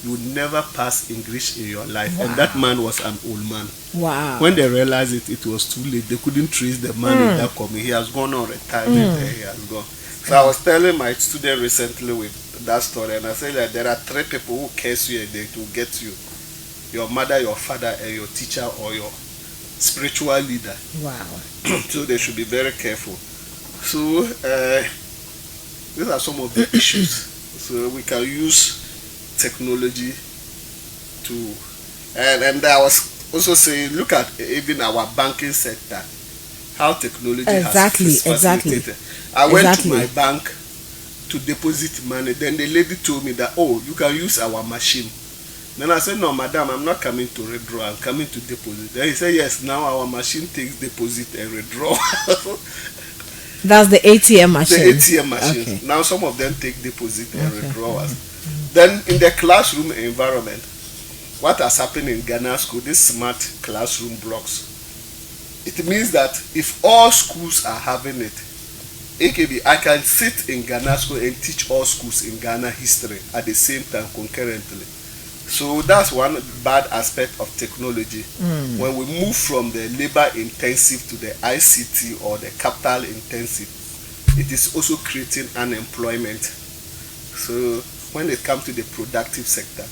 will never pass English in your life. Wow. And that man was an old man. Wow. When they realized it was too late. They couldn't trace the man in that company. He has gone on retirement. He has gone. So I was telling my student recently with that story, and I said that there are 3 people who curse you and they will get you: your mother, your father, and your teacher or your spiritual leader. Wow. So they should be very careful. So these are some of the issues. So we can use technology to, and I was also saying, look at even our banking sector, how technology has facilitated. I went to my bank to deposit money. Then the lady told me that, oh, you can use our machine. Then I said, no, madam, I'm not coming to withdraw, I'm coming to deposit. Then he said, yes, now our machine takes deposit and withdraw. That's the ATM machine. The ATM machine. Okay. Now some of them take deposit and withdrawals. Then in the classroom environment, what has happened in Ghana school, these smart classroom blocks, it means that if all schools are having it, AKB, I can sit in Ghana school and teach all schools in Ghana history at the same time concurrently. So that's one bad aspect of technology. When we move from the labor intensive to the ICT or the capital intensive, it is also creating unemployment. So when it comes to the productive sector,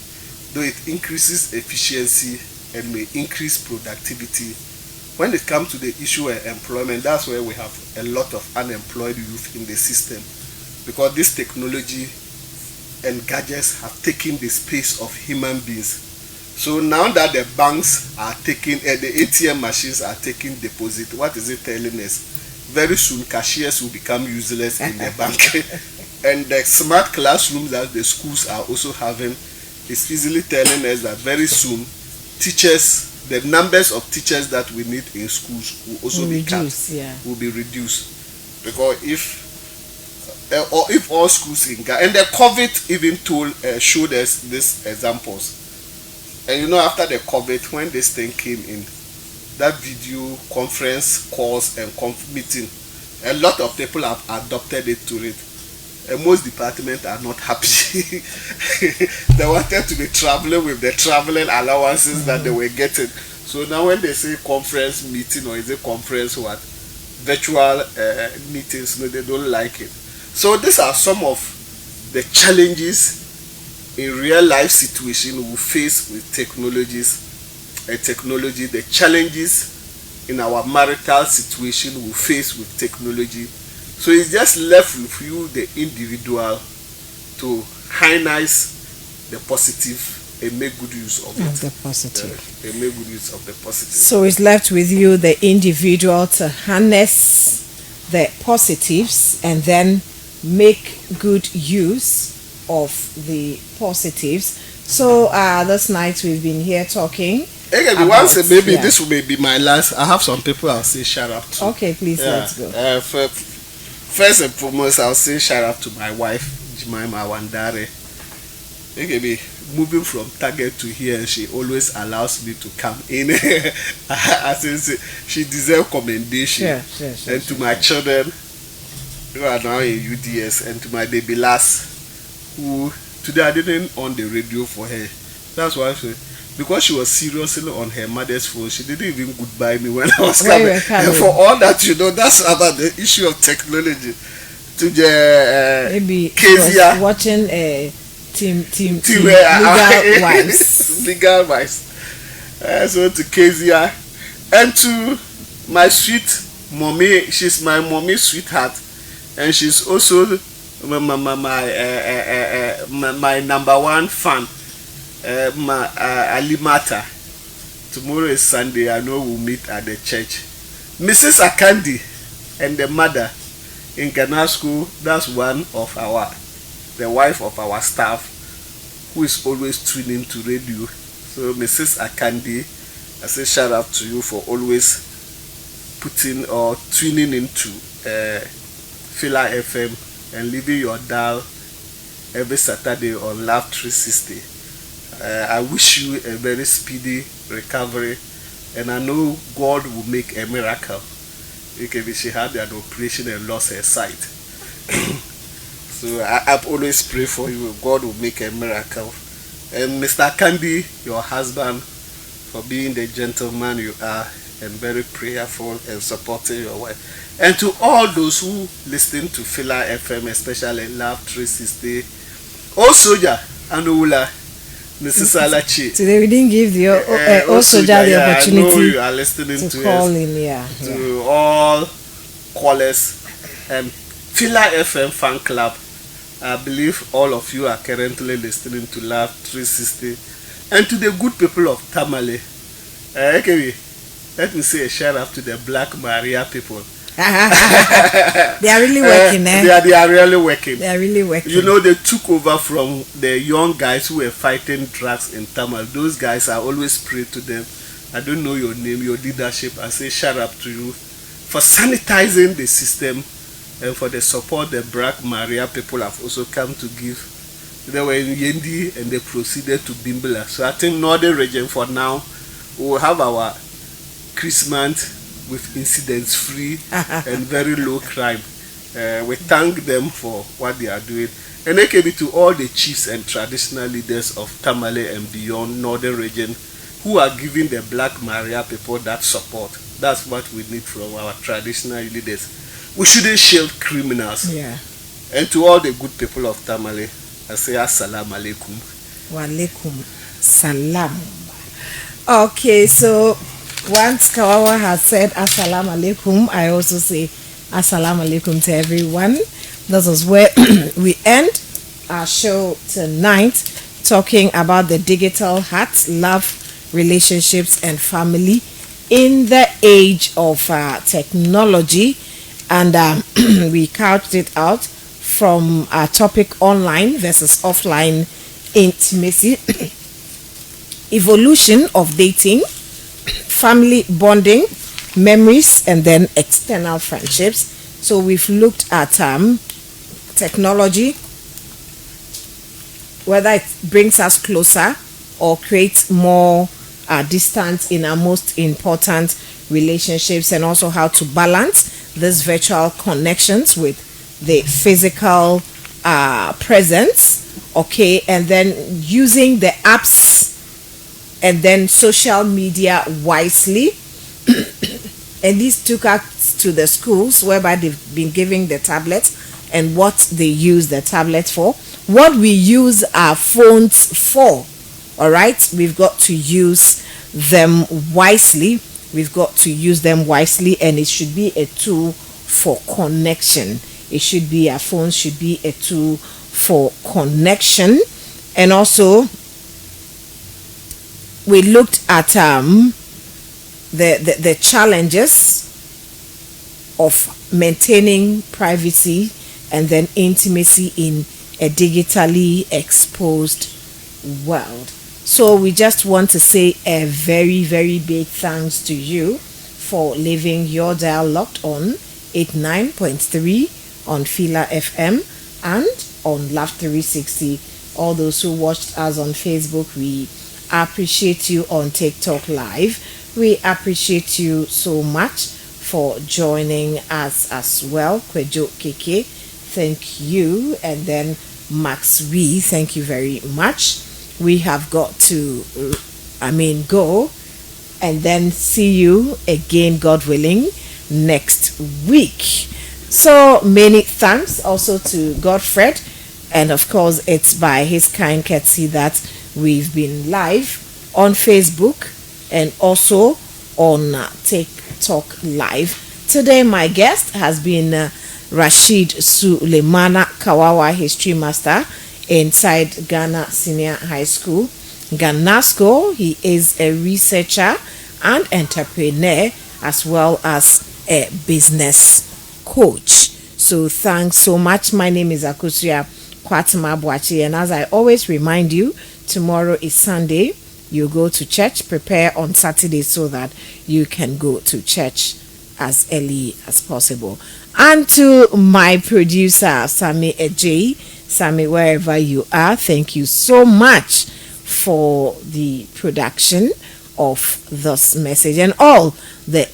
though it increases efficiency and may increase productivity, when it comes to the issue of employment, that's where we have a lot of unemployed youth in the system, because this technology and gadgets have taken the space of human beings. So now that the banks are taking, the ATM machines are taking deposit, what is it telling us? very soon cashiers will become useless in the bank. And the smart classrooms that the schools are also having is easily telling us that very soon teachers, the numbers of teachers that we need in schools will also be cut, will be reduced. Because if all schools in Ghana, and the COVID even showed us these examples. And you know, after the COVID, when this thing came in, that video conference calls and meeting, a lot of people have adopted it to it. And most departments are not happy. They wanted to be traveling with the traveling allowances that they were getting. So now when they say conference meeting, or is it conference what? Virtual meetings, no, they don't like it. So these are some of the challenges in real life situation we face with technology, the challenges in our marital situation we face with technology. So it's just left with you, the individual, to harness the positive and make good use of it. The positive. And make good use of the positive. So it's left with you, the individual, to harness the positives and then make good use of the positives. So this night we've been here talking. Maybe this will be my last. I have some people I'll say shout out to. Okay, please, let's go. First and foremost, I'll say shout out to my wife, Jemima Wandare. Maybe moving from Target to here, and she always allows me to come in. I think she deserves commendation. Sure, to my children who are now in UDS, and to my baby Lass, who today I didn't on the radio for her. That's why because she was seriously on her mother's phone, she didn't even goodbye me when I was coming. And for all that, that's about the issue of technology. To the maybe Kezia watching team legal wives. Legal wives. So to Kezia and to my sweet mommy, she's my mommy's sweetheart, and she's also my number one fan. Alimata. Tomorrow is Sunday. I know we'll meet at the church. Mrs. Akandi and the mother in Ghana school. That's one of the wife of our staff, who is always tuning to radio. So Mrs. Akandi, I say shout out to you for always putting or tuning into Fiila FM and leaving your dial every Saturday on Love 360. I wish you a very speedy recovery, and I know God will make a miracle. She had an operation and lost her sight. So I've always prayed for you. God will make a miracle. And Mr. Kandi, your husband, for being the gentleman you are and very prayerful and supporting your wife. And to all those who listen to Fiila FM, especially Love 360, Soldier Anula, Mrs. Alachi. Today we didn't give the Soldier the opportunity. I know you are listening to call us, in, to all callers and Fiila FM fan club. I believe all of you are currently listening to Love 360, and to the good people of Tamale. Let me say a shout out to the Black Maria people. They are really working, They are really working. They are really working. You know, they took over from the young guys who were fighting drugs in Tamale. Those guys, I always pray to them. I don't know your name, your leadership. I say shout out to you for sanitizing the system and for the support the Black Maria people have also come to give. They were in Yendi and they proceeded to Bimbala. So I think Northern region for now, we will have our Christmas with incidents free and very low crime. We thank them for what they are doing. And AKB to all the chiefs and traditional leaders of Tamale and beyond Northern region who are giving the Black Maria people that support. That's what we need from our traditional leaders. We shouldn't shield criminals. Yeah. And to all the good people of Tamale, I say assalamu alaikum. Wa alaikum salam. Okay, so once Kawawa has said assalamu alaikum, I also say assalamu alaikum to everyone. This is where we end our show tonight, talking about the digital heart, love, relationships, and family in the age of technology. and we couched it out from our topic online versus offline intimacy, evolution of dating, family bonding, memories, and then external friendships. So we've looked at technology, whether it brings us closer or creates more distance in our most important relationships, and also how to balance these virtual connections with the physical presence. Okay, and then using the apps and then social media wisely. And these took us to the schools whereby they've been giving the tablets and what they use the tablet for, what we use our phones for. All right, we've got to use them wisely. We've got to use them wisely, and it should be a tool for connection. It should be, our phone should be a tool for connection. And also we looked at the challenges of maintaining privacy and then intimacy in a digitally exposed world. So we just want to say a very, very big thanks to you for leaving your dial locked on 89.3 on Fiila FM and on Love 360. All those who watched us on Facebook, we appreciate you. On TikTok Live, we appreciate you so much for joining us as well. Kwejo Keke, thank you. And then Max V, thank you very much. We have got to go and then see you again, God willing, next week. So many thanks also to Godfred, and of course it's by his kind courtesy that we've been live on Facebook and also on TikTok Live. Today my guest has been Rashid Sulemana Kawawa, History Master inside Ghana Senior High School, Ghanasco. He is a researcher and entrepreneur as well as a business coach. So thanks so much. My name is Akusia Kwatma Boachi, and as I always remind you, tomorrow is Sunday. You go to church, prepare on Saturday so that you can go to church as early as possible. And to my producer, Sammy Ej, Sammy, wherever you are, thank you so much for the production of this message, and all the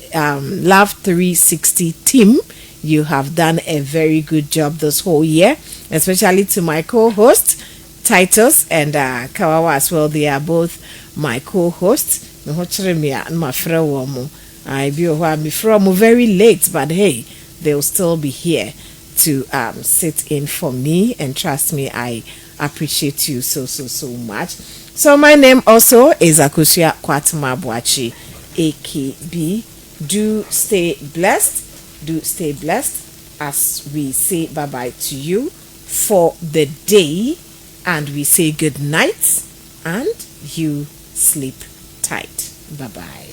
Love 360 team. You have done a very good job this whole year, especially to my co-host Titus and Kawawa as well. They are both my co-hosts. I be from very late, but hey, they'll still be here to sit in for me, and trust me, I appreciate you so much. So my name also is Akusia Kwatma Boachi, AKB. Do stay blessed as we say bye bye to you for the day, and we say good night and you sleep tight. Bye bye.